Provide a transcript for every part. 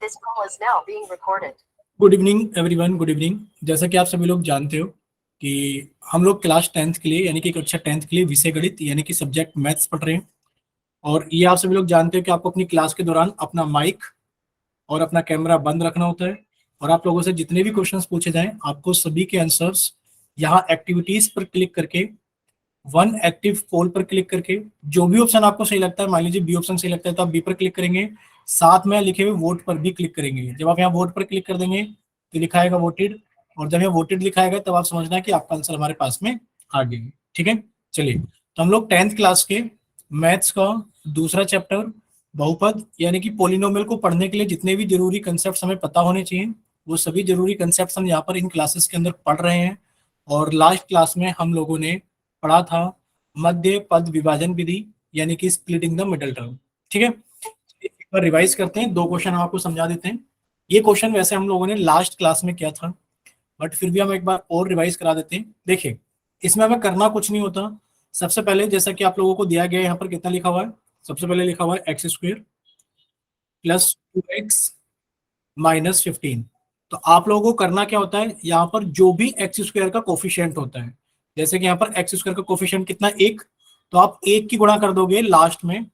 This call is now being recorded. Good evening everyone, good evening. जैसा कि आप सभी लोग जानते हो कि हम लोग क्लास 10th के लिए यानी कि कक्षा 10th के लिए विषय गणित यानी कि सब्जेक्ट मैथ्स पढ़ रहे हैं। और ये आप सभी लोग जानते हो कि आपको अपनी क्लास के दौरान अपना माइक और अपना कैमरा बंद रखना होता है। और आप लोगों से जितने भी क्वेश्चंस पूछे जाएं आपको सभी के आंसर्स यहाँ एक्टिविटीज पर क्लिक करके, वन एक्टिव पोल पर क्लिक करके, जो भी ऑप्शन आपको सही लगता है, मान लीजिए बी ऑप्शन सही लगता है तो आप बी पर क्लिक करेंगे, साथ में लिखे हुए वोट पर भी क्लिक करेंगे। जब आप यहाँ वोट पर क्लिक कर देंगे तो लिखा आएगा वोटेड, और जब यहाँ वोटेड लिखा आएगा तब आप समझना है कि आपका आंसर हमारे पास में आ गया। ठीक है, चलिए। तो हम लोग 10th क्लास के मैथ्स का दूसरा चैप्टर बहुपद यानी कि पोलिनोमियल को पढ़ने के लिए जितने भी जरूरी कंसेप्ट हमें पता होने चाहिए वो सभी जरूरी कंसेप्ट हम यहाँ पर इन क्लासेस के अंदर पढ़ रहे हैं। और लास्ट क्लास में हम लोगों ने पढ़ा था मध्य पद विभाजन विधि यानी कि स्प्लिटिंग द मिडल टर्म। ठीक है, एक बार रिवाइज करते हैं, दो क्वेश्चन हम आपको समझा देते हैं। ये क्वेश्चन वैसे हम लोगों ने लास्ट क्लास में किया था बट फिर भी हम एक बार और रिवाइज करा देते हैं। देखिए, इसमें हमें करना कुछ नहीं होता। सबसे पहले जैसा कि आप लोगों को दिया गया है, यहाँ पर कितना लिखा हुआ है, सबसे पहले लिखा हुआ है x square plus 2x minus 15। तो आप लोगों को करना क्या होता है, यहाँ पर जो भी एक्स स्क्वायर का कोफिशिएंट होता है, जैसे कि यहाँ पर एक्स स्क्वायर का कोफिशिएंट कितना, 1, तो आप 1 की गुणा कर दोगे लास्ट में,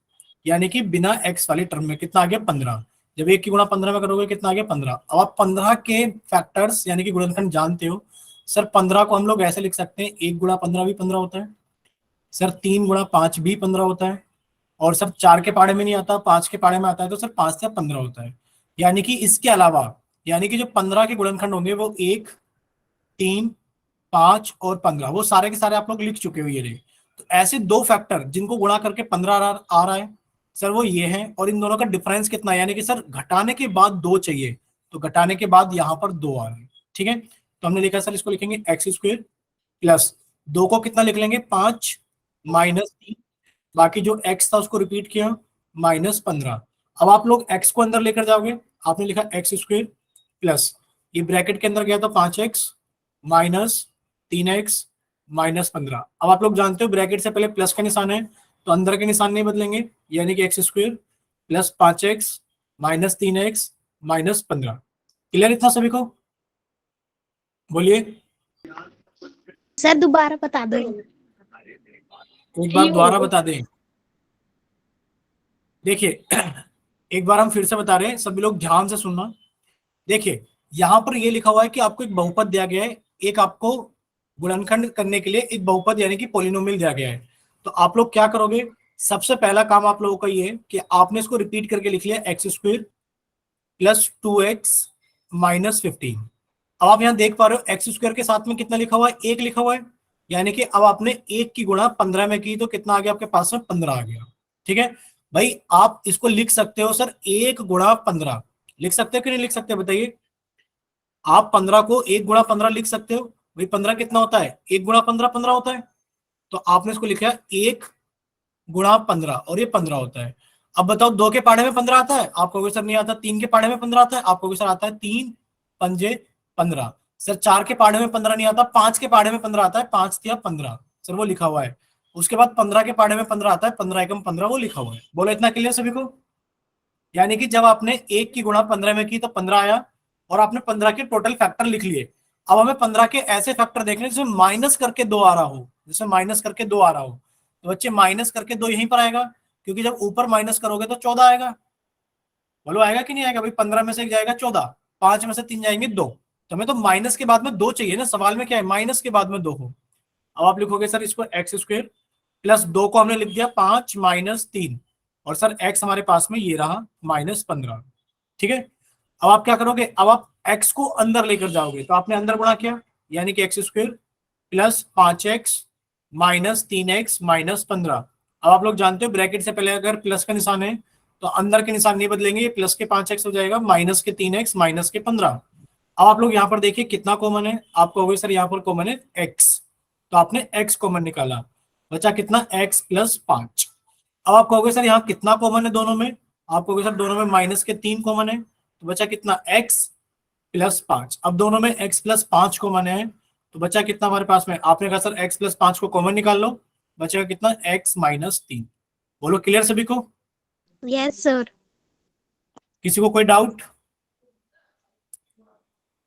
यानी कि बिना एक्स वाली टर्म में कितना आ गया 15। जब 1 की गुणा 15 में करोगे कितना आ गया 15। अब आप 15 के फैक्टर्स यानी कि गुणनखंड जानते हो। सर 15 को हम लोग ऐसे लिख सकते हैं, 1 गुणा 15 भी 15 होता है, सर 3 गुणा 5 भी 15 होता है, और सर 4 के पाड़े में नहीं आता, 5 के पाड़े में आता है, तो सर 5 से 15 होता है। यानी कि इसके अलावा यानी कि जो 15 के गुणनखंड होंगे वो 1, 3, 5 और 15, वो सारे के सारे आप लोग लिख चुके हो ये रहे। तो ऐसे दो फैक्टर जिनको गुणा करके 15 आ रहा है सर, वो ये है। और इन दोनों का डिफरेंस कितना है, यानी कि सर घटाने के बाद 2 चाहिए, तो घटाने के बाद यहाँ पर 2 आ रहे हैं। ठीक है, तो हमने लिखा सर इसको लिखेंगे एक्स स्क्वायर प्लस 2 को कितना लिख लेंगे 5 माइनस 3, बाकी जो x था उसको रिपीट किया माइनस 15। अब आप लोग x को अंदर लेकर जाओगे, आपने लिखा एक्स स्क्वायर प्लस, ये ब्रैकेट के अंदर गया तो 5x माइनस 3x माइनस 15। अब आप लोग जानते हो ब्रैकेट से पहले प्लस का निशान है तो अंदर के निशान नहीं बदलेंगे, यानी कि x square plus 5x minus 3x minus 15। Clear इतना सभी को? बोलिए सर दोबारा बता दो। एक बार दोबारा बता दें। देखिए एक बार हम फिर से बता रहे हैं, सभी लोग ध्यान से सुनना। देखिए यहां पर ये लिखा हुआ है कि आपको एक बहुपद दिया गया है, एक आपको गुणनखंड करने के लिए एक बहुपद यानी कि पॉलिनोमियल दिया गया है। तो आप लोग क्या करोगे, सबसे पहला काम आप लोगों का ये है कि आपने इसको रिपीट करके लिख लिया x square plus 2x minus 15। अब आप यहां देख पा रहे हो एक्स स्क्वायर के साथ में कितना लिखा हुआ है, 1 लिखा हुआ है, यानी कि अब आपने 1 की गुणा 15 में की तो कितना आ गया आपके पास में 15 आ गया। ठीक है भाई, आप इसको लिख सकते हो सर 1 गुणा 15, लिख सकते हो कि नहीं लिख सकते बताइए? आप 15 को 1 गुणा 15 लिख सकते हो भाई, 15 कितना होता है, 1 गुणा 15 15 होता है। तो आपने इसको लिखा 1 गुणा 15 और ये 15 होता है। अब बताओ 2 के पाड़े में 15 आता है, आप कहोगे सर नहीं आता। 3 के पाड़े में 15 आता है, आप कहोगे सर आता है। 3 पंजे 15। सर 4 के पाड़े में 15 नहीं आता, 5 के पाड़े में 15 आता है, 5 तिया 15, सर वो लिखा हुआ है। उसके बाद 15 के पाड़े में 15 आता है, 15 एकम 15, वो लिखा हुआ है। बोलो इतना क्लियर सभी को? यानी कि जब आपने 1 की गुणा 15 में की तो 15 आया, और आपने 15 के टोटल फैक्टर लिख लिए। अब हमें 15 के ऐसे फैक्टर देखने जिसमें माइनस करके 2 आ रहा हो, जिसमें माइनस करके 2 आ रहा हो। तो बच्चे माइनस करके 2 यहीं पर आएगा, क्योंकि जब ऊपर माइनस करोगे तो 14 आएगा। बोलो आएगा कि नहीं आएगा भाई? 15 में से 1 जाएगा 14, 5 में से 3 जाएंगे 2, तो हमें तो माइनस के बाद में 2 चाहिए ना, सवाल में क्या है माइनस के बाद में 2 हो। अब आप लिखोगे सर इसको एक्स स्क्वायर प्लस 2 को हमने लिख दिया 5 माइनस 3, और सर एक्स हमारे पास में ये रहा माइनस 15। ठीक है, अब आप क्या करोगे, अब आप एक्स को अंदर लेकर जाओगे, तो आपने अंदर गुणा किया, यानी कि x square plus 5x minus 3x minus 15। अब आप लोग जानते हो ब्रैकेट से पहले अगर प्लस का निशान है तो अंदर के निशान नहीं बदलेंगे, प्लस के 5x हो जाएगा माइनस के 3x माइनस के 15। अब आप लोग यहाँ पर देखिए कितना कॉमन है, आप कहोगे सर यहाँ पर कॉमन है x, तो आपने x कॉमन निकाला, बचा कितना x प्लस 5। अब आप कहोगे सर यहाँ कितना कॉमन है दोनों में, आप कहोगे सर दोनों में माइनस के 3 कॉमन है, तो बचा कितना x प्लस 5। अब दोनों में x प्लस 5 कॉमन है, तो बचा कितना हमारे पास में, आपने कहा सर x प्लस 5 को कॉमन निकाल लो, बचेगा कितना x माइनस 3। बोलो क्लियर सभी को? Yes sir. किसी को कोई डाउट?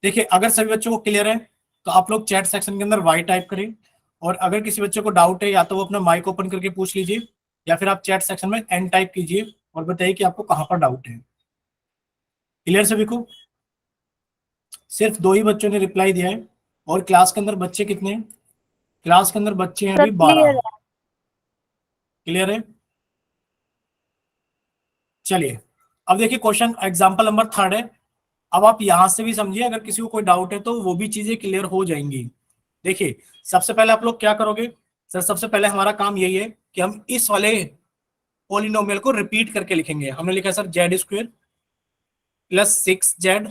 देखिए अगर सभी बच्चों को क्लियर है तो आप लोग चैट सेक्शन के अंदर वाई टाइप करें, और अगर किसी बच्चे को डाउट है या तो वो अपना माइक ओपन करके पूछ लीजिए, या फिर आप चैट सेक्शन में एन टाइप कीजिए और बताइए कि आपको कहाँ पर डाउट है। क्लियर सभी को? सिर्फ 2 ही बच्चों ने रिप्लाई दिया है, और क्लास के अंदर बच्चे कितने हैं? क्लास के अंदर बच्चे हैं सर अभी 12। क्लियर है। क्लियर है? चलिए अब देखिए क्वेश्चन एग्जांपल नंबर 3 है। अब आप यहां से भी समझिए, अगर किसी को कोई डाउट है तो वो भी चीजें क्लियर हो जाएंगी। देखिए सबसे पहले आप लोग क्या करोगे? सर सबसे पहले हमारा काम यही है कि हम इस वाले पोलिनोमियल को रिपीट करके लिखेंगे। हमने लिखा है sir Z square plus 6z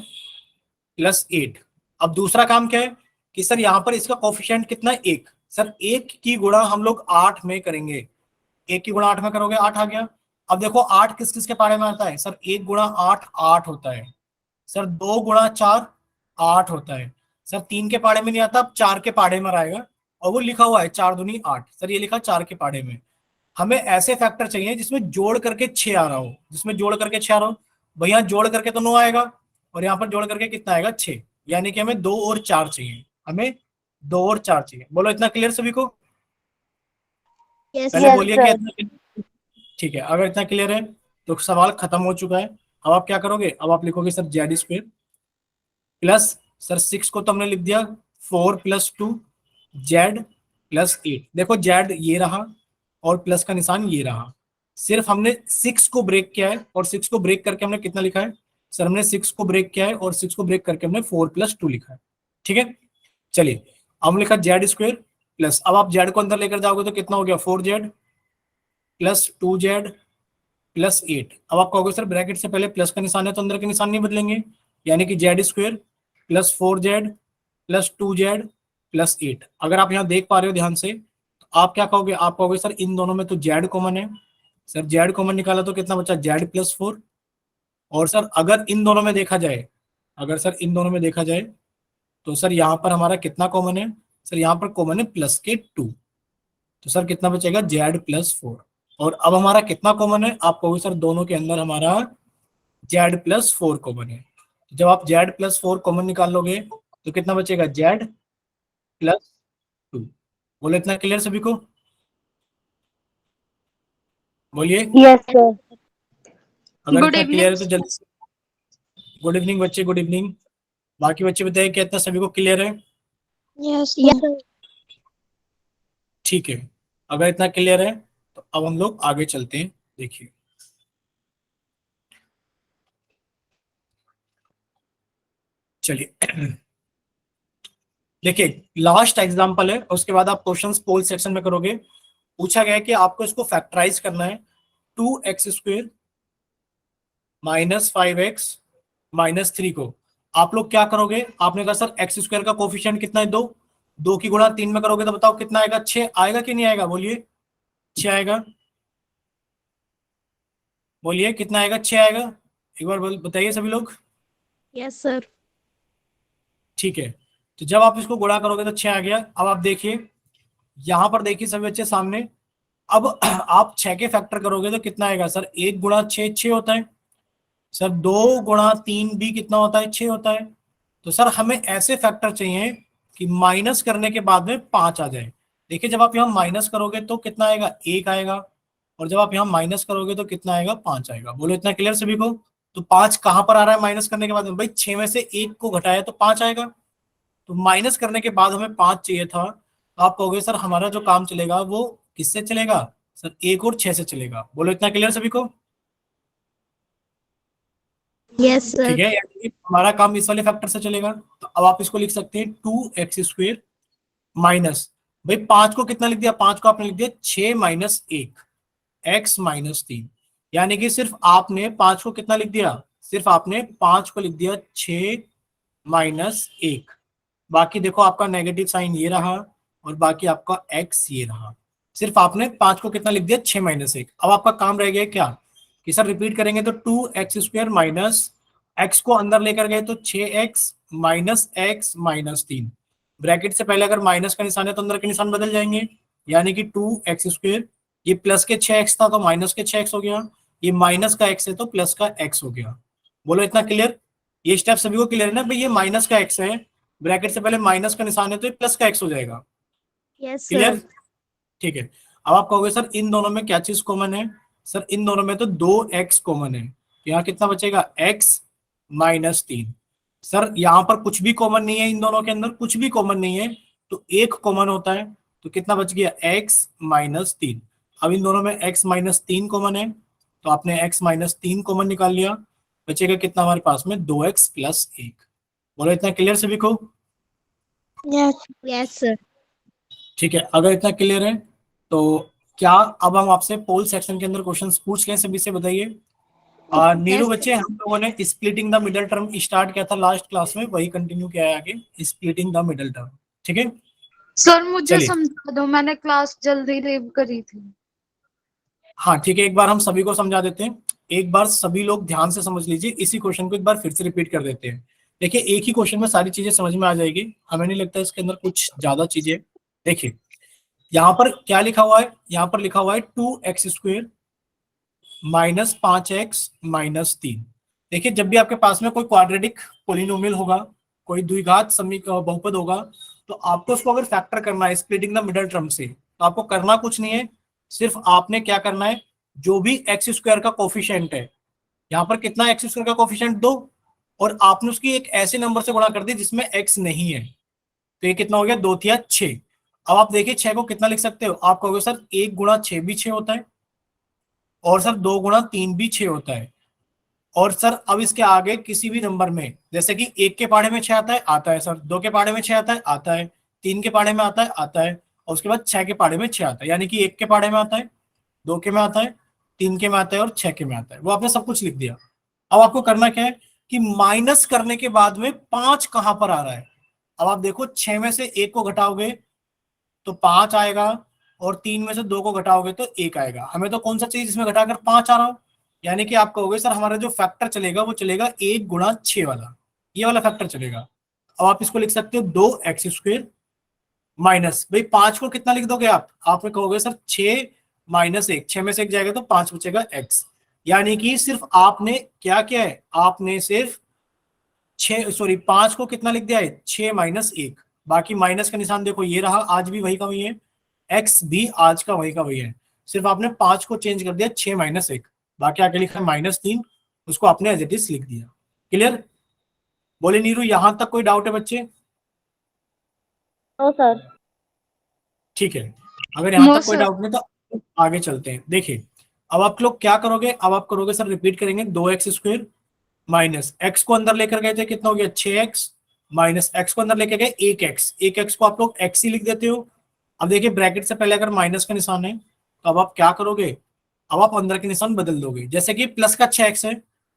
plus 8। अब दूसरा काम क्या है कि सर यहाँ पर इसका कोफिशिएंट कितना है? 1। सर 1 की गुणा हम लोग 8 में करेंगे। 1 की गुणा 8 में करोगे 8 आ गया। अब देखो 8 किस किस के पारे में आता है? सर 1 गुणा 8 8 होता है। सर 2 गुणा 4 8 होता है। सर 3 के पाड़े में नहीं आता, अब 4 के पाड़े में आएगा, और वो लिखा हुआ है 4 दूनी 8। सर ये लिखा 4 के पाड़े में। हमें ऐसे फैक्टर चाहिए जिसमें जोड़ करके 6 आ रहा हो, जिसमें जोड़ करके 6 आ रहा हो। भैया जोड़ करके तो 9 आएगा, और यहाँ पर जोड़ करके कितना आएगा? 6। यानी कि हमें 2 और 4 चाहिए, हमें 2 और 4 चाहिए। बोलो इतना क्लियर सभी को? यस पहले यस बोलिए कि सर। इतना clear? ठीक है, अगर इतना क्लियर है तो सवाल खत्म हो चुका है। अब आप क्या करोगे? अब आप लिखोगे sir Z square plus, sir 6 को तो हमने लिख दिया 4 प्लस 2 जेड प्लस 8। देखो जेड ये रहा और प्लस का निशान ये रहा। सिर्फ हमने 6 को ब्रेक किया है, और 6 को ब्रेक करके हमने कितना लिखा है? सर हमने 6 को ब्रेक किया है और 6 को ब्रेक करके हमने 4 प्लस 2 लिखा है। ठीक है, चलिए अब हम लिखा जेड स्क्वेयर प्लस, अब आप जेड को अंदर लेकर जाओगे तो कितना हो गया? 4z plus 2z plus 8। अब आप कहोगे सर ब्रैकेट से पहले प्लस का निशान है तो अंदर के निशान नहीं बदलेंगे, यानी कि Z square plus 4z plus 2z plus 8। अगर आप यहाँ देख पा रहे हो ध्यान से, तो आप क्या कहोगे? आप कहोगे सर इन दोनों में तो जेड कॉमन है। सर जेड कॉमन निकाला तो कितना बचा? Z plus 4। और सर अगर इन दोनों में देखा जाए, अगर सर इन दोनों में देखा जाए तो सर यहाँ पर हमारा कितना कॉमन है? सर यहाँ पर कॉमन है प्लस के 2। तो सर कितना बचेगा? Z plus 4। और अब हमारा कितना कॉमन है? आप कहोगे सर दोनों के अंदर हमारा जेड प्लस 4 कॉमन है। तो जब आप जेड प्लस 4 कॉमन निकाल लोगे तो कितना बचेगा? Z plus 2। बोले इतना क्लियर सभी को? बोलिए यस सर। अगर गुड इतना क्लियर इवनिंग। है तो जल्दी से। गुड इवनिंग बच्चे, गुड इवनिंग। बाकी बच्चे बताइए क्या इतना सभी को क्लियर है? Yes sir. ठीक है, अगर इतना क्लियर है तो अब हम लोग आगे चलते हैं। देखिए चलिए देखिए लास्ट एग्जांपल है, उसके बाद आप क्वेश्चंस पोल सेक्शन में करोगे। पूछा गया है कि आपको इसको फैक्टराइज करना है। 2x square minus 5x minus 3 को आप लोग क्या करोगे? आपने कहा सर एक्स स्क्वायर का कोफिशिएंट कितना है? 2। 2 की गुणा 3 में करोगे तो बताओ कितना आएगा? 6 आएगा कि नहीं आएगा? बोलिए 6 आएगा। बोलिए कितना आएगा? 6 आएगा। एक बार बताइए सभी लोग। Yes sir. ठीक है, तो जब आप इसको गुणा करोगे तो 6 आ गया। अब आप देखिए यहां पर, देखिए सभी बच्चे सामने। अब आप 6 के फैक्टर करोगे तो कितना आएगा? सर 1 गुणा 6 6 होता है। सर 2 गुणा 3 भी कितना होता है? 6 होता है। तो सर हमें ऐसे फैक्टर चाहिए कि माइनस करने के बाद में 5 आ जाए। देखिए जब आप यहाँ माइनस करोगे तो कितना आएगा? 1 आएगा, और जब आप यहाँ माइनस करोगे तो कितना आएगा? 5 आएगा। बोलो इतना क्लियर सभी को? तो 5 कहां पर आ रहा है माइनस करने के बाद में? भाई 6 में से 1 को घटाया तो 5 आएगा। तो माइनस करने के बाद हमें 5 चाहिए था। तो आप कहोगे सर हमारा जो काम चलेगा वो किससे चलेगा? सर 1 और 6 से चलेगा। बोलो इतना क्लियर सभी को? यस ठीक सर। है, यानी कि हमारा काम इस वाले फैक्टर से चलेगा। तो अब आप इसको लिख सकते हैं 2x स्क्वेयर माइनस, भाई 5 को कितना लिख दिया? 5 को आपने लिख दिया 6 माइनस 1 x माइनस 3। यानी कि सिर्फ आपने 5 को कितना लिख दिया? सिर्फ आपने 5 को लिख दिया 6 माइनस 1। बाकी देखो आपका नेगेटिव साइन ये रहा, और बाकी आपका x ये रहा। सिर्फ आपने 5 को कितना लिख दिया? 6 माइनस 1। अब आपका काम रह गया क्या कि सर रिपीट करेंगे तो 2x स्क्वेयर माइनस x को अंदर लेकर गए तो 6x minus x minus 3। Bracket से पहले अगर माइनस का निशान है तो अंदर के निशान बदल जाएंगे, यानी कि 2x स्क्वेयर, ये प्लस के 6x था तो माइनस के 6x हो गया, ये माइनस का x है तो प्लस का x हो गया। बोलो इतना क्लियर? ये स्टेप सभी को क्लियर है ना भाई? ये माइनस का एक्स है, ब्रैकेट से पहले माइनस का निशान है तो ये प्लस का एक्स हो जाएगा। Yes, clear? sir. ठीक है। अब आप कहोगे सर इन दोनों में क्या चीज कॉमन है? सर इन दोनों में तो 2x कॉमन है, यहाँ कितना बचेगा? x -3। सर यहाँ पर कुछ भी कॉमन नहीं है, इन दोनों के अंदर कुछ भी कॉमन नहीं है, तो एक कॉमन होता है, तो कितना बच गया? x -3। अब इन दोनों में x -3 कॉमन है, तो आपने x -3 कॉमन निकाल लिया, बचेगा कितना हमारे पास में? 2x + 1। बोलो इतना क्लियर सभी को? Yes. Yes, sir. ठीक है, अगर इतना क्लियर है तो क्या अब हम आपसे पोल सेक्शन के अंदर क्वेश्चंस पूछ लें? सभी से बताइए। Neeru Yes, sir. बच्चे, हम लोगों ने splitting the middle term start किया था लास्ट क्लास में, वही कंटिन्यू किया है आगे, स्प्लिटिंग द मिडल टर्म। ठीक है, सर मुझे चलिए। समझा दो, मैंने क्लास जल्दी लीव करी थी। हाँ ठीक है, एक बार हम सभी को समझा देते हैं। एक बार सभी लोग ध्यान से समझ लीजिए, इसी क्वेश्चन को एक बार फिर से रिपीट कर देते हैं। देखिए एक ही क्वेश्चन में सारी चीजें समझ में आ जाएगी, हमें नहीं लगता इसके अंदर कुछ ज्यादा चीजें। देखिए यहाँ पर क्या लिखा हुआ है? यहाँ पर लिखा हुआ है 2x² -5x -3। देखिए जब भी आपके पास में कोई क्वाड्रेटिक पोलिनोमियल होगा, कोई द्विघात बहुपद होगा, तो आपको उसको अगर फैक्टर करना है स्प्लिटिंग द मिडल टर्म से, तो आपको करना कुछ नहीं है, सिर्फ आपने क्या करना है, जो भी x² का कोफिशिएंट है, यहाँ पर कितना x² का कोफिशिएंट 2, और आपने उसकी एक ऐसे नंबर से गुणा कर दी जिसमें x नहीं है, तो ये कितना हो गया? 2 × 6। अब आप देखिए 6 को कितना लिख सकते हो? आप कहोगे सर 1 × 6 भी 6 होता है, और सर 2 × 3 भी 6 होता है, और सर अब इसके आगे किसी भी नंबर में, जैसे कि 1 के पहाड़े में 6 आता है, आता है सर, 2 के पहाड़े में 6 आता है, आता है, 3 के पहाड़े में आता है, आता है, और उसके बाद 6 के पहाड़े में 6 आता है, यानी कि 1 के पहाड़े में आता है, 2 के में आता है, 3 के में आता है, और 6 के में आता है। वो आपने सब कुछ लिख दिया। अब आपको करना क्या है कि माइनस करने के बाद में 5 कहां पर आ रहा है? अब आप देखो 6 में से 1 को घटाओगे तो 5 आएगा, और 3 में से 2 को घटाओगे तो 1 आएगा। हमें तो कौन सा चाहिए जिसमें घटाकर 5 आ रहा हो? यानी कि आप कहोगे सर हमारा जो फैक्टर चलेगा वो चलेगा 1 × 6 वाला, ये वाला फैक्टर चलेगा। अब आप इसको लिख सकते हो 2x² माइनस, भाई 5 को कितना लिख दोगे आप में कहोगे सर 6 -1, 6 में से 1 जाएगा तो 5 बचेगा x। यानी कि सिर्फ आपने क्या किया है, आपने सिर्फ 5 को कितना लिख दिया है? 6 -1। बाकी माइनस का निशान देखो ये रहा, आज भी वही का वही है, एक्स भी आज का वही का वही है, सिर्फ आपने 5 को चेंज कर दिया 6 -1, बाकी आगे लिखा है -3, उसको आपने एज इट इज लिख दिया। क्लियर? बोले नीरू यहां तक कोई डाउट है बच्चे? No, sir. ठीक है, अगर यहां नो तक कोई सर। डाउट नहीं तो आगे चलते हैं। देखिए अब आप लोग क्या करोगे? अब आप करोगे सर रिपीट करेंगे 2x² माइनस x को अंदर लेकर गए थे, कितना हो गया? 6x, माइनस x को अंदर लेकर गए 1x, 1x को आप लोग x ही लिख देते हो। अब देखिए ब्रैकेट से पहले अगर माइनस का निशान है तो अब आप क्या करोगे? अब आप अंदर के निशान बदल दोगे, जैसे कि प्लस का 6x है,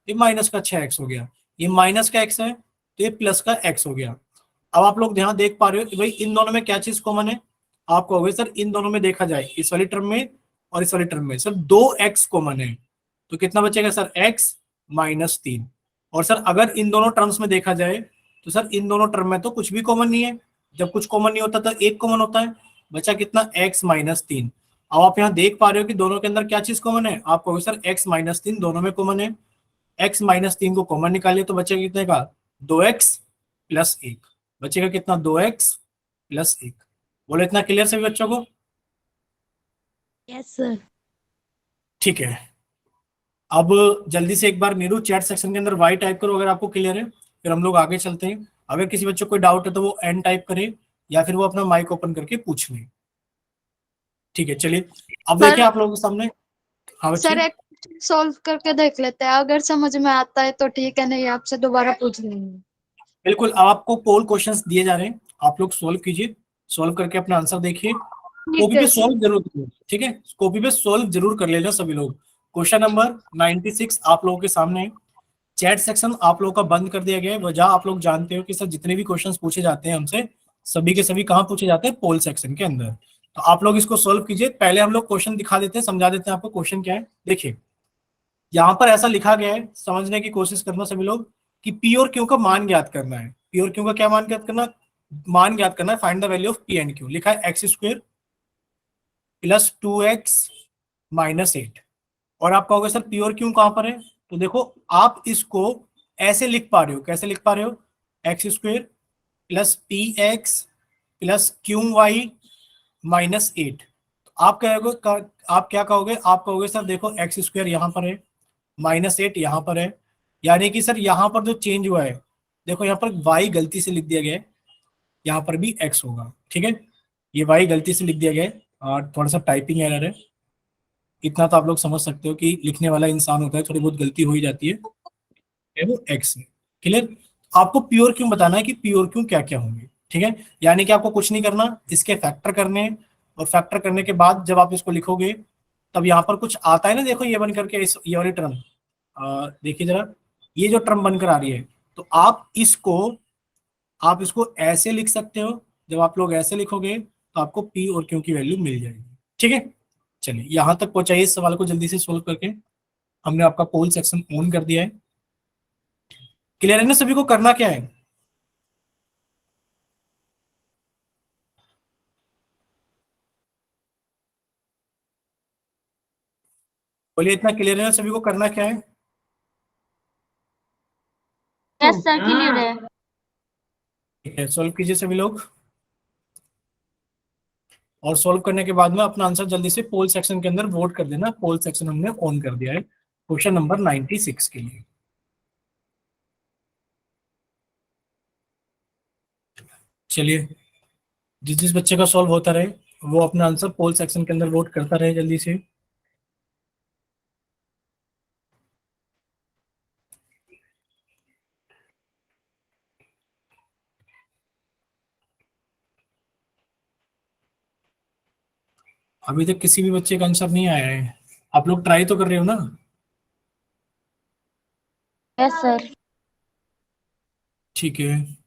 ये माइनस का 6x हो गया, ये माइनस का x है तो ये प्लस का x हो गया। अब आप लोग ध्यान देख पा रहे हो कि भाई इन दोनों में क्या चीज कॉमन है? आप कहोगे सर इन दोनों में देखा जाए, इस वाली टर्म में और इस वाली टर्म में सर 2x कॉमन है, तो कितना बचेगा सर? x -3। और सर अगर इन दोनों टर्म्स में देखा जाए तो सर इन दोनों टर्म में तो कुछ भी कॉमन नहीं है, जब कुछ कॉमन नहीं होता तो एक कॉमन होता है, बचा कितना? x -3। अब आप यहाँ देख पा रहे हो कि दोनों के अंदर क्या चीज कॉमन है? आप कहोगे सर x -3 दोनों में कॉमन है, x -3 को कॉमन निकालिए तो बचेगा कितने का? 2x + 1। बचेगा कितना? 2x + 1। बोलो इतना क्लियर सभी बच्चों को? Yes, sir. ठीक है, अब जल्दी से एक बार नीरू चैट सेक्शन के अंदर वाई टाइप करो अगर आपको क्लियर है, फिर हम लोग आगे चलते हैं। अगर किसी बच्चे को कोई डाउट है तो वो एन टाइप करे, या फिर वो अपना माइक ओपन करके पूछ ले। ठीक है, चलिए अब सर, देखिए आप लोगों के सामने। हाँ सर बच्चे, एक सॉल्व करके देख लेते हैं, अगर समझ में आता है तो ठीक है, नहीं आपसे दोबारा पूछ लेंगे। बिल्कुल। अब आपको पोल क्वेश्चंस दिए जा रहे हैं, आप लोग सोल्व कीजिए, सोल्व करके अपना आंसर देखिए, ठीक कॉपी है पे सर। सोल्व जरूर करिए। ठीक है, कॉपी पे सोल्व जरूर कर लेना सभी लोग। क्वेश्चन नंबर 96 आप लोगों के सामने है। चैट सेक्शन आप लोगों का बंद कर दिया गया है, वजह आप लोग जानते हो कि सर जितने भी क्वेश्चंस पूछे जाते हैं हमसे, सभी के सभी कहाँ पूछे जाते हैं? पोल सेक्शन के अंदर। तो आप लोग इसको सोल्व कीजिए। पहले हम लोग क्वेश्चन दिखा देते हैं, समझा देते हैं आपको क्वेश्चन क्या है। देखिए यहाँ पर ऐसा लिखा गया है, समझने की कोशिश करना सभी लोग, कि पी और क्यू का मान ज्ञात करना है। पी और क्यू का क्या मान ज्ञात करना? मान ज्ञात करना है, find the value of P and Q. लिखा है x² + 2x - 8। और आप कहोगे सर पी और क्यू कहां पर है? तो देखो आप इसको ऐसे लिख पा रहे हो, कैसे लिख पा रहे हो, x square plus p x plus q y minus 8। आप कहोगे, आप क्या कहोगे, आप कहोगे सर देखो एक्स स्क्वायर यहाँ पर है, माइनस 8 यहाँ पर है, यानी कि सर यहाँ पर जो चेंज हुआ है, देखो यहाँ पर y गलती से लिख दिया गया है, यहाँ पर भी x होगा, ठीक है। ये y गलती से लिख दिया गया है और थोड़ा सा टाइपिंग एरर है, इतना तो आप लोग समझ सकते हो कि लिखने वाला इंसान होता है, थोड़ी बहुत गलती हो ही जाती है वो x है। क्लियर। आपको प्योर क्यों बताना है कि प्योर क्यों क्या क्या होंगे, ठीक है। यानी कि आपको कुछ नहीं करना, इसके फैक्टर करने हैं, और फैक्टर करने के बाद जब आप इसको लिखोगे तब यहाँ पर कुछ आता है ना, देखो ये बन करके ये वाली टर्म, देखिए जरा, ये जो टर्म बनकर आ रही है, तो आप इसको ऐसे लिख सकते हो। जब आप लोग ऐसे लिखोगे तो आपको पी और क्यू की वैल्यू मिल जाएगी, ठीक है। चलिए यहां तक पहुंचाइए, इस सवाल को जल्दी से सोल्व करके। हमने आपका पोल सेक्शन ऑन कर दिया है। क्लियर है ना सभी को, करना क्या है? बोलिए, इतना क्लियर है ना सभी को, करना क्या है? यस सर, क्लियर है। ठीक है, सॉल्व कीजिए सभी लोग। और सॉल्व करने के बाद में अपना आंसर जल्दी से पोल सेक्शन के अंदर वोट कर देना। पोल सेक्शन हमने ऑन कर दिया है क्वेश्चन नंबर 96 के लिए। चलिए, जिस जिस बच्चे का सॉल्व होता रहे वो अपना आंसर पोल सेक्शन के अंदर वोट करता रहे जल्दी से। अभी तक किसी भी बच्चे का आंसर नहीं आया है, आप लोग ट्राई तो कर रहे हो ना? Yes sir. ठीक है।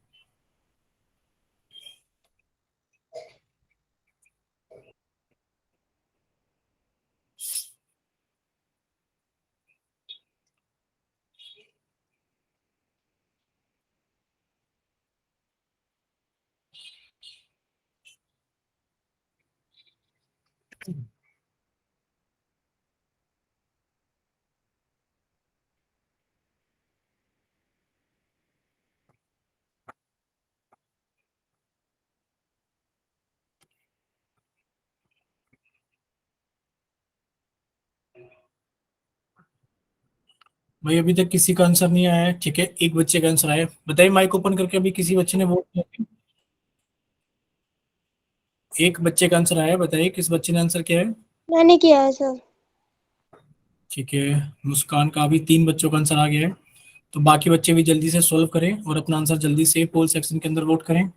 भाई अभी तक किसी का आंसर नहीं आया है, ठीक है, एक बच्चे का आंसर आया है। बताइए माइक ओपन करके, अभी किसी बच्चे ने वोट किया? एक बच्चे का आंसर आया है, बताइए किस बच्चे ने आंसर किया है? मैंने किया है सर। ठीक है, मुस्कान का अभी 3 बच्चों का आंसर आ गया है। तो बाकी बच्चे भी जल्दी से सॉल्व करें और अपना आंसर जल्दी से पोल सेक्शन के अंदर वोट करें।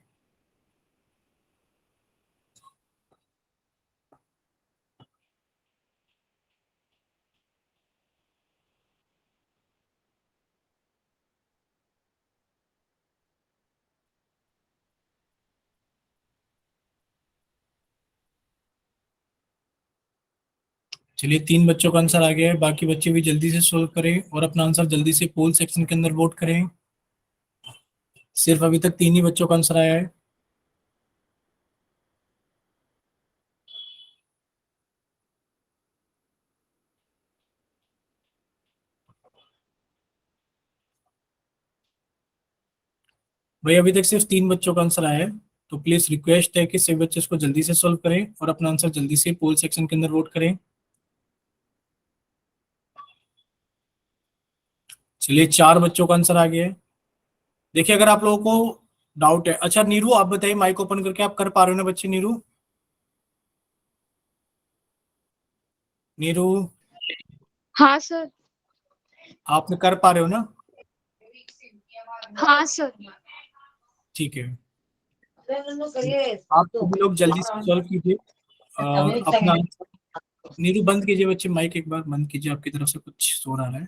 चलिए, 3 बच्चों का आंसर आ गया है, बाकी बच्चे भी जल्दी से सॉल्व करें और अपना आंसर जल्दी से पोल सेक्शन के अंदर वोट करें। सिर्फ अभी तक 3 ही बच्चों का आंसर आया है। भाई अभी तक सिर्फ 3 बच्चों का आंसर आया है, तो प्लीज रिक्वेस्ट है कि सभी बच्चे इसको जल्दी से सॉल्व करें और अपना आंसर जल्दी से पोल सेक्शन के अंदर वोट करें। चलिए, 4 बच्चों का आंसर आ गया है। देखिए, अगर आप लोगों को डाउट है, अच्छा नीरू आप बताइए, माइक ओपन करके, आप कर पा रहे हो ना बच्चे? नीरू, नीरू, हाँ सर। आप कर पा रहे हो ना? हाँ सर। ठीक है, आप सभी लोग जल्दी से सॉल्व कीजिए और अपना आंसर। नीरू बंद कीजिए बच्चे, माइक एक बार बंद कीजिए, आपकी तरफ से कुछ शोर आ रहा है।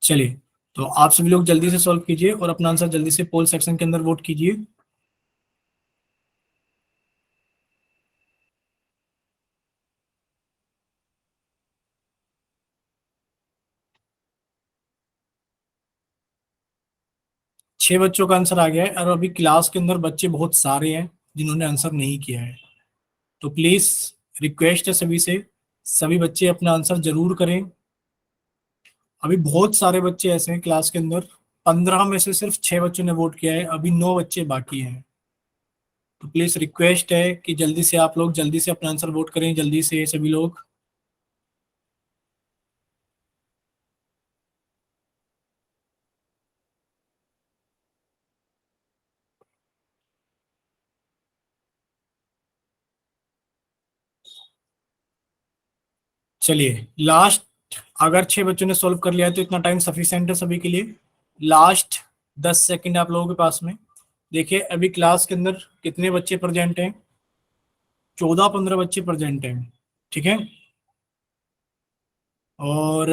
चलिए, तो आप सभी लोग जल्दी से सॉल्व कीजिए और अपना आंसर जल्दी से पोल सेक्शन के अंदर वोट कीजिए। 6 बच्चों का आंसर आ गया है और अभी क्लास के अंदर बच्चे बहुत सारे हैं जिन्होंने आंसर नहीं किया है। तो प्लीज रिक्वेस्ट है सभी से, सभी बच्चे अपना आंसर जरूर करें अभी बहुत सारे बच्चे ऐसे हैं क्लास के अंदर, 15 में से सिर्फ 6 बच्चों ने वोट किया है, अभी 9 बच्चे बाकी हैं। तो प्लीज रिक्वेस्ट है कि जल्दी से आप लोग जल्दी से अपना आंसर वोट करें, जल्दी से सभी लोग। चलिए लास्ट, अगर 6 बच्चों ने सॉल्व कर लिया है तो इतना टाइम सफिशिएंट है सभी के लिए। लास्ट 10 सेकंड आप लोगों के पास में। देखिए अभी क्लास के अंदर कितने बच्चे प्रेजेंट हैं, 14-15 बच्चे प्रेजेंट हैं, ठीक है। और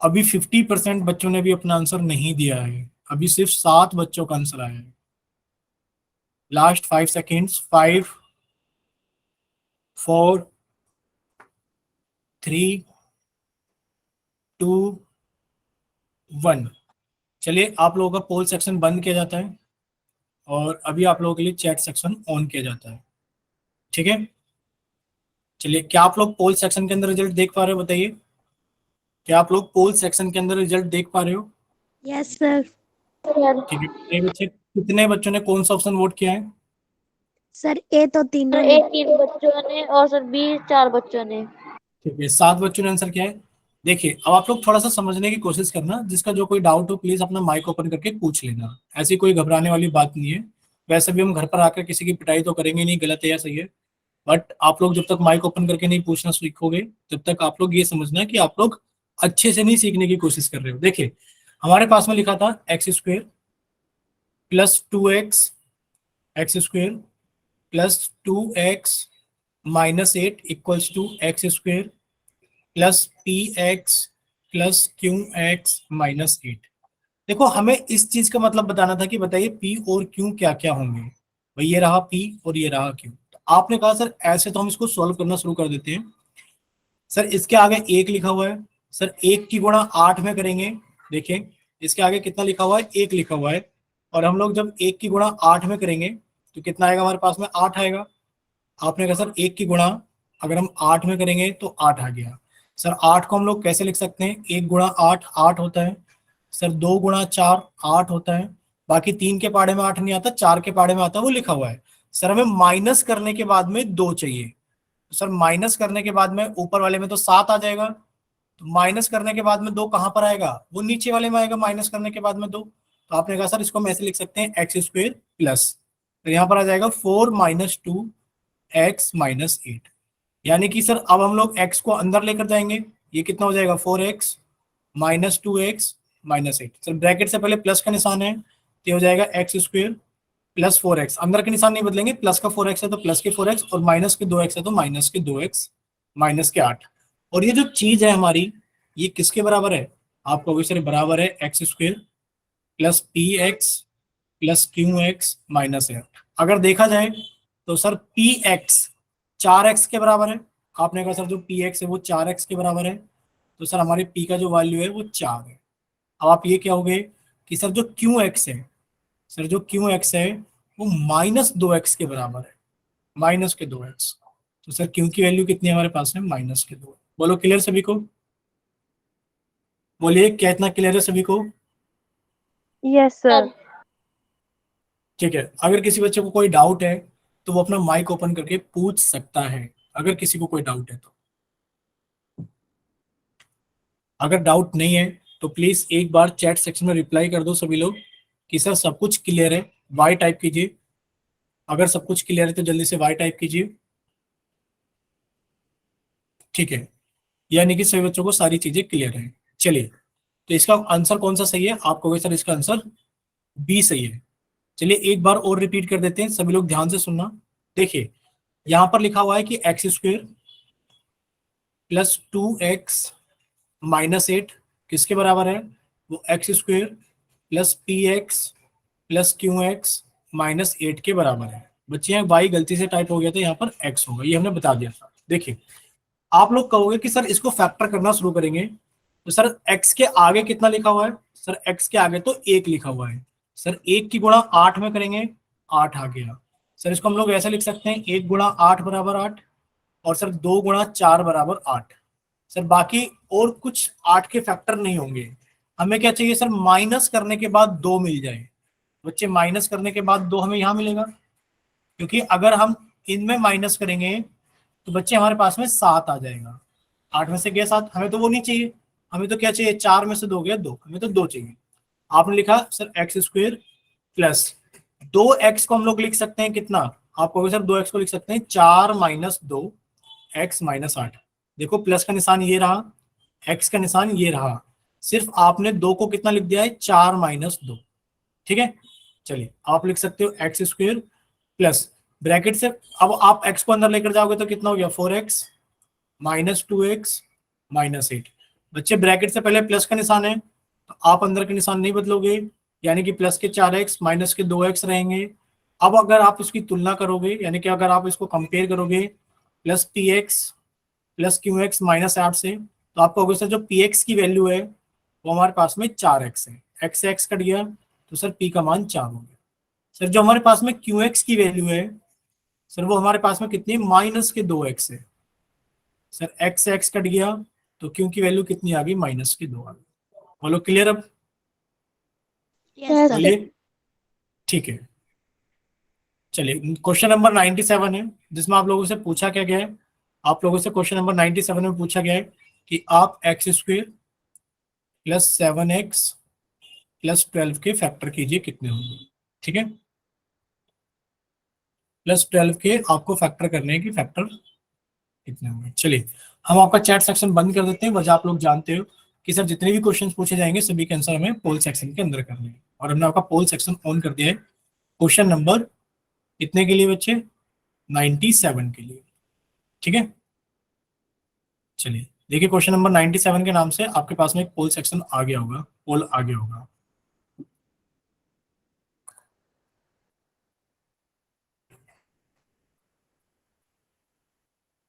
अभी 50% बच्चों ने भी अपना आंसर नहीं दिया है, अभी सिर्फ 7 बच्चों का आंसर आया है। Last 5 seconds, 5, 4, 3, 2, 1। चलिए आप लोगों का पोल सेक्शन बंद किया जाता है और अभी आप लोगों के लिए चैट सेक्शन ऑन किया जाता है, ठीक है। चलिए क्या आप लोग पोल सेक्शन के अंदर रिजल्ट देख पा रहे हो, बताइए। क्या आप लोग पोल सेक्शन के अंदर रिजल्ट देख पा रहे हो? Yes sir. ठीक है, कितने बच्चों ने कौन सा ऑप्शन वोट किया है? सर ए तो तीनों ने। 3 बच्चों ने और सर बी 4 बच्चों ने। ठीक है, 7 बच्चों ने आंसर किया है। देखिए अब आप लोग थोड़ा सा समझने की कोशिश करना, जिसका जो कोई डाउट हो प्लीज अपना माइक ओपन करके पूछ लेना, ऐसी कोई घबराने वाली बात नहीं है। वैसे भी हम घर पर आकर किसी की पिटाई तो करेंगे नहीं, गलत है या सही है, बट आप लोग जब तक माइक ओपन करके नहीं पूछना सीखोगे तब तक आप लोग ये समझना कि आप लोग अच्छे से नहीं सीखने की कोशिश कर रहे हो। देखिए हमारे पास में लिखा था x² plus 2x, x² plus 2x minus 8 equals to x² plus px plus qx minus 8। देखो हमें इस चीज का मतलब बताना था कि बताइए p और q क्या क्या होंगे। भाई ये रहा p और ये रहा q। तो आपने कहा सर ऐसे तो हम इसको सॉल्व करना शुरू कर देते हैं। सर इसके आगे 1 लिखा हुआ है, सर 1 की गुणा 8 में करेंगे। देखिए इसके आगे कितना लिखा हुआ है, 1 लिखा हुआ है, और हम लोग जब 1 की गुणा 8 में करेंगे तो कितना आएगा हमारे पास में, 8 आएगा। आपने कहा सर 1 की गुणा अगर हम 8 में करेंगे तो 8 आ गया। सर 8 को हम लोग कैसे लिख सकते हैं, 1 गुणा 8 8 होता है, सर 2 गुणा 4 8 होता है, बाकी 3 के पाड़े में 8 नहीं आता, 4 के पाड़े में आता है, वो लिखा हुआ है। सर हमें माइनस करने के बाद में 2 चाहिए, तो सर माइनस करने के बाद में ऊपर वाले में तो 7 आ जाएगा, तो माइनस करने के बाद में 2 कहाँ पर आएगा, वो नीचे वाले में आएगा माइनस करने के बाद में 2। तो आपने कहा सर इसको हम ऐसे लिख सकते हैं x² प्लस, तो यहाँ पर आ जाएगा 4 माइनस 2 x माइनस 8। यानी कि सर अब हम लोग x को अंदर लेकर जाएंगे, ये कितना हो जाएगा 4x minus 2x minus 8। Sir bracket से पहले प्लस का निशान है तो ये हो जाएगा x² प्लस 4x, अंदर के निशान नहीं बदलेंगे, प्लस का 4x है तो प्लस के 4x और माइनस के 2x है तो माइनस के 2x माइनस के 8। और ये जो चीज है हमारी ये किसके बराबर है, आपको अभी सर बराबर है x² plus px plus qx minus 8। अगर देखा जाए तो सर px 4x के बराबर है, आपने कहा सर जो px है वो 4x के बराबर है, तो सर हमारे p का जो वैल्यू है वो 4 है। अब आप ये क्या होगे कि सर जो qx है, सर जो qx है वो -2x के बराबर है, माइनस के 2x। तो सर q की वैल्यू कितनी है हमारे पास में, -2। बोलो क्लियर सभी को, बोलिए क्या इतना क्लियर है सभी को? Yes sir. ठीक है, अगर किसी बच्चे को कोई डाउट है तो वो अपना माइक ओपन करके पूछ सकता है, अगर किसी को कोई डाउट है तो। अगर डाउट नहीं है तो प्लीज एक बार चैट सेक्शन में रिप्लाई कर दो सभी लोग कि सर सब कुछ क्लियर है, वाई टाइप कीजिए। अगर सब कुछ क्लियर है तो जल्दी से वाई टाइप कीजिए, ठीक है। यानी कि सभी बच्चों को सारी चीजें क्लियर है। चलिए तो इसका आंसर कौन सा सही है, आप कहोगे सर इसका आंसर बी सही है। चलिए एक बार और रिपीट कर देते हैं, सभी लोग ध्यान से सुनना। देखिए यहां पर लिखा हुआ है कि x² प्लस 2x माइनस 8 किसके बराबर है, वो x² plus px plus qx minus 8 के बराबर है। बच्चे यहाँ y गलती से टाइप हो गया था, यहाँ पर x होगा, ये हमने बता दिया था। देखिए आप लोग कहोगे कि सर इसको फैक्टर करना शुरू करेंगे, तो सर x के आगे कितना लिखा हुआ है, सर x के आगे तो 1 लिखा हुआ है, सर 1 की गुणा 8 में करेंगे 8 आ गया। सर इसको हम लोग ऐसा लिख सकते हैं 1 गुणा 8 बराबर 8, और सर 2 गुणा 4 बराबर 8। सर बाकी और कुछ 8 के फैक्टर नहीं होंगे। हमें क्या चाहिए सर, माइनस करने के बाद 2 मिल जाए। बच्चे माइनस करने के बाद 2 हमें यहाँ मिलेगा, क्योंकि अगर हम इनमें माइनस करेंगे तो बच्चे हमारे पास में 7 आ जाएगा। 8 में से गया 7, हमें तो वो नहीं चाहिए। हमें तो क्या चाहिए, 4 में से 2 गया 2, हमें तो 2 चाहिए। आपने लिखा sir x square plus 2x को हम लोग लिख सकते हैं कितना, आप कहोगे सर 2x को लिख सकते हैं 4 माइनस 2 x माइनस 8। देखो प्लस का निशान ये रहा, x का निशान ये रहा, सिर्फ आपने 2 को कितना लिख दिया है, 4 माइनस 2। ठीक है, चलिए आप लिख सकते हो एक्स स्क्वेयर प्लस ब्रैकेट से, अब आप x को अंदर लेकर जाओगे तो कितना हो गया, 4x माइनस 2x माइनस 8। बच्चे ब्रैकेट से पहले प्लस का निशान है तो आप अंदर के निशान नहीं बदलोगे, यानी कि प्लस के 4x माइनस के 2x रहेंगे। अब अगर आप इसकी तुलना करोगे, यानी कि अगर आप इसको कंपेयर करोगे plus p x plus Q x minus 8 से, तो आपको होगा सर जो पी एक्स की वैल्यू है वो हमारे पास में 4x है, x से x कट गया तो सर p का मान 4 हो गया। सर जो हमारे पास में क्यू एक्स की वैल्यू है सर वो हमारे पास में कितनी, माइनस के 2x है। सर x से x कट गया तो क्यू की वैल्यू कितनी आ गई, माइनस के 2 आ गई। बोलो क्लियर अब, यस सर। बोलिए। ठीक है, चलिए क्वेश्चन नंबर 97 है, जिसमें आप लोगों से पूछा क्या गया है, आप लोगों से क्वेश्चन नंबर 97 में पूछा गया है कि आप x square plus 7x plus 12 के फैक्टर कीजिए कितने होंगे। ठीक है, प्लस 12 के आपको फैक्टर करने हैं कि फैक्टर कितने होंगे। चलिए हम आपका चैट सेक्शन बंद कर देते हैं, वजह आप लोग जानते हो कि सर जितने भी क्वेश्चन पूछे जाएंगे सभी के आंसर हमें पोल सेक्शन के अंदर करने हैं, और हमने आपका पोल सेक्शन ऑन कर दिया है क्वेश्चन नंबर कितने के लिए बच्चे, 97 के लिए। ठीक है, चलिए देखिए क्वेश्चन नंबर 97 के नाम से आपके पास में एक पोल सेक्शन आ गया होगा, पोल आ गया होगा।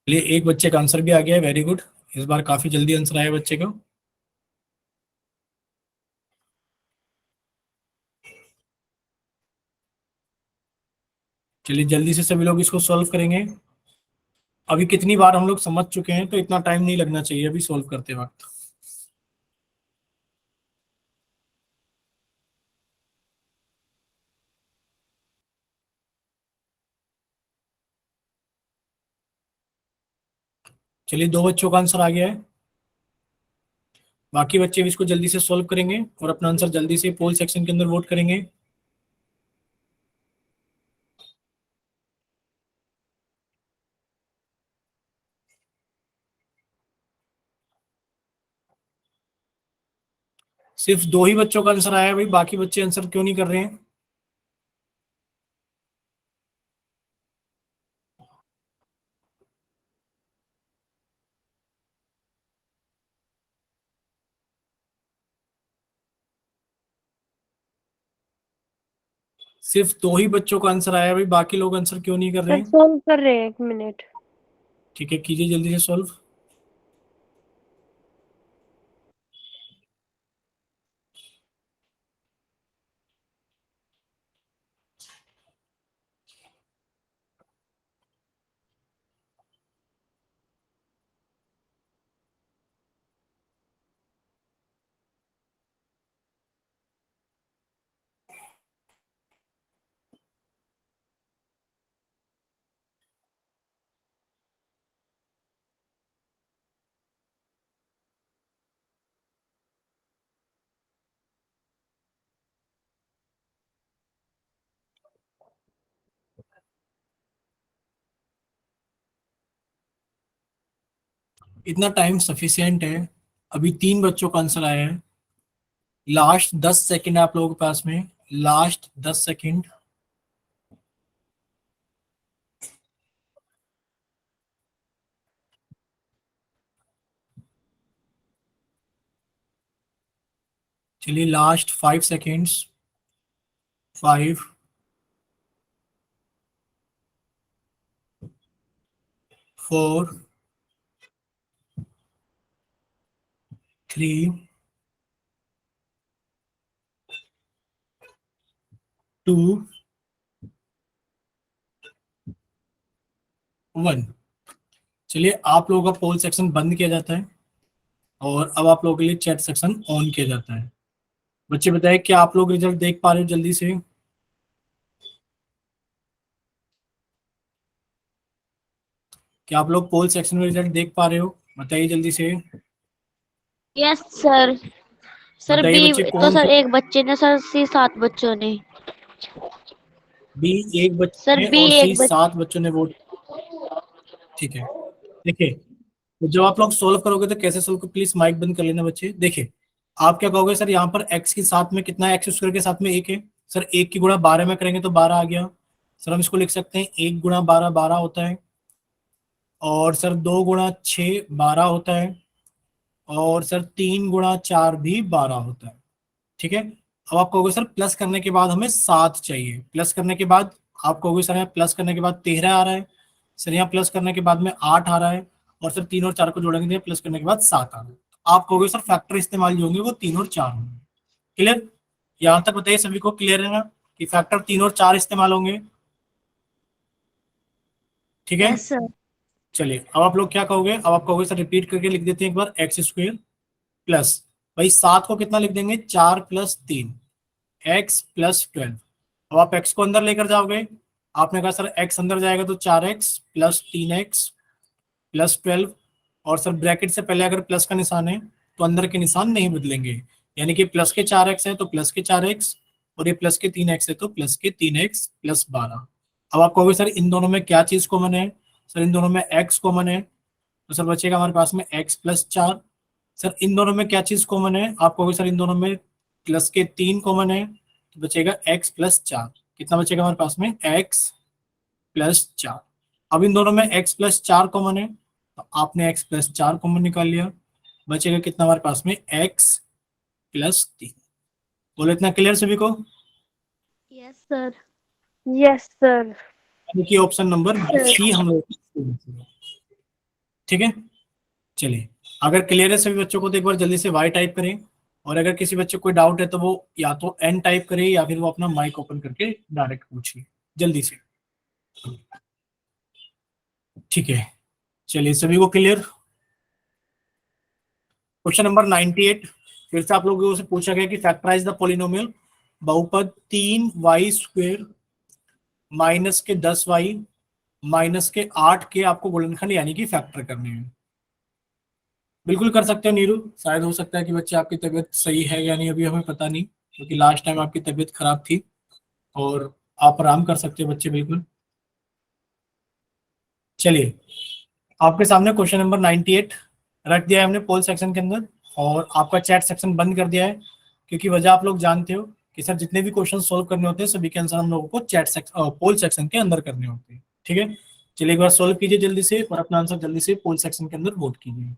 चलिए एक बच्चे का आंसर भी आ गया है, वेरी गुड, इस बार काफी जल्दी आंसर आया बच्चे को। चलिए जल्दी से सभी लोग इसको सॉल्व करेंगे। अभी कितनी बार हम लोग समझ चुके हैं तो इतना टाइम नहीं लगना चाहिए अभी सॉल्व करते वक्त। चलिए 2 बच्चों का आंसर आ गया है, बाकी बच्चे भी इसको जल्दी से सॉल्व करेंगे और अपना आंसर जल्दी से पोल सेक्शन के अंदर वोट करेंगे। सिर्फ 2 ही बच्चों का आंसर आया है भाई, बाकी बच्चे आंसर क्यों नहीं कर रहे हैं। सिर्फ 2 ही बच्चों का आंसर आया है भाई, बाकी लोग आंसर क्यों नहीं कर रहे सर हैं। सोल्व कर रहे हैं, 1 मिनट। ठीक है कीजिए जल्दी से सॉल्व। इतना टाइम सफिशियंट है, अभी 3 बच्चों का आंसर आया है। लास्ट 10 सेकंड आप लोगों के पास में, लास्ट 10 सेकंड। चलिए लास्ट 5 सेकंड्स, 5 4 3 2 1। चलिए आप लोगों का पोल सेक्शन बंद किया जाता है। और अब आप लोगों के लिए चैट सेक्शन ऑन किया जाता है। बच्चे बताए क्या आप लोग रिजल्ट देख पा रहे हो जल्दी से? क्या आप लोग पोल सेक्शन में रिजल्ट देख पा रहे हो? बताइए जल्दी से। Yes sir. सर बताइए बी बच्चे तो कौन सर कौन। एक बच्चे ने, सर सी 7 बच्चों ने। बी एक सर बच्चे ने बी और सी एक बच 7 बच्चों ने वोट। ठीक है, देखिए, तो जब आप लोग सोल्व करोगे तो कैसे सोल्व, प्लीज माइक बंद कर लेना बच्चे। देखिए, आप क्या कहोगे, सर यहाँ पर x के साथ में कितना है, एक्स स्क्वायर के साथ में एक है। सर एक की गुणा 12 में करेंगे तो 12 आ गया। सर हम इसको लिख सकते हैं 1 गुणा 12 12 होता है। और सर 2 गुणा 6 12 होता है। और सर 3 गुणा 4 भी 12 होता है। ठीक है, अब आप कहोगे सर प्लस करने के बाद हमें 7 चाहिए। प्लस करने के बाद आप कहोगे सर यहाँ प्लस करने के बाद 13 आ रहा है। सर यहाँ प्लस करने के बाद में 8 आ रहा है। और सर 3 और 4 को जोड़ेंगे तो प्लस करने के बाद 7 आ रहा है। तो आप कहोगे सर फैक्टर इस्तेमाल जो होंगे वो 3 और 4 होंगे। क्लियर? यहाँ तक बताइए सभी को क्लियर है ना कि फैक्टर 3 और 4 इस्तेमाल होंगे? ठीक है, यस सर। चलिए अब आप लोग क्या कहोगे, अब आप कहोगे सर रिपीट करके लिख देते हैं एक बार, एक्स स्क्वायर प्लस, भाई 7 को कितना लिख देंगे, 4 प्लस 3 एक्स प्लस 12। अब आप एक्स को अंदर लेकर जाओगे। आपने कहा सर एक्स अंदर जाएगा तो 4x प्लस 3x प्लस 12। और सर ब्रैकेट से पहले अगर प्लस का निशान है तो अंदर के निशान नहीं बदलेंगे। यानी कि प्लस के 4x है तो प्लस के 4x, और ये प्लस के 3x है तो प्लस के 3x प्लस 12। अब आप कहोगे सर इन दोनों में क्या चीज कॉमन है? सर इन दोनों में x कॉमन है, तो सर बचेगा हमारे पास में x प्लस 4। सर इन दोनों में क्या चीज कॉमन है? आप कहोगे सर इन दोनों में प्लस के 3 कॉमन है, तो बचेगा x प्लस 4। कितना बचेगा हमारे पास में? x plus 4। अब इन दोनों में x प्लस 4 कॉमन है, तो आपने x प्लस 4 कॉमन निकाल लिया। बचेगा कितना हमारे पास में? x plus 3। बोलो इतना क्लियर सभी को? Yes sir. Yes sir. यानी कि ऑप्शन नंबर सी हम लोग। ठीक है, चलिए, अगर क्लियर है सभी बच्चों को तो एक बार जल्दी से वाई टाइप करें। और अगर किसी बच्चे को कोई डाउट है तो वो या तो एन टाइप करे या फिर वो अपना माइक ओपन करके डायरेक्ट पूछिए जल्दी से। ठीक है, चलिए सभी को क्लियर। क्वेश्चन नंबर 98, फिर से आप लोगों से पूछा गया कि फैक्टराइज द पोलिनोमियल, बहुपद 3y² माइनस के 10y माइनस के 8 के आपको गुणनखंड यानी कि फैक्टर करने हैं। बिल्कुल कर सकते हो नीरू, शायद हो सकता है कि बच्चे आपकी तबीयत सही है या नहीं अभी हमें पता नहीं, क्योंकि लास्ट टाइम आपकी तबीयत खराब थी। और आप आराम कर सकते हो बच्चे बिल्कुल। चलिए, आपके सामने क्वेश्चन नंबर 98 रख दिया है हमने पोल सेक्शन के अंदर, और आपका चैट सेक्शन बंद कर दिया है, क्योंकि वजह आप लोग जानते हो कि सर जितने भी क्वेश्चन सोल्व करने होते हैं सभी के आंसर हम लोगों को चैट सेक्शन पोल सेक्शन के अंदर करने होते हैं। ठीक है, चलिए एक बार सोल्व कीजिए जल्दी से और अपना आंसर जल्दी से पोल सेक्शन के अंदर वोट कीजिए।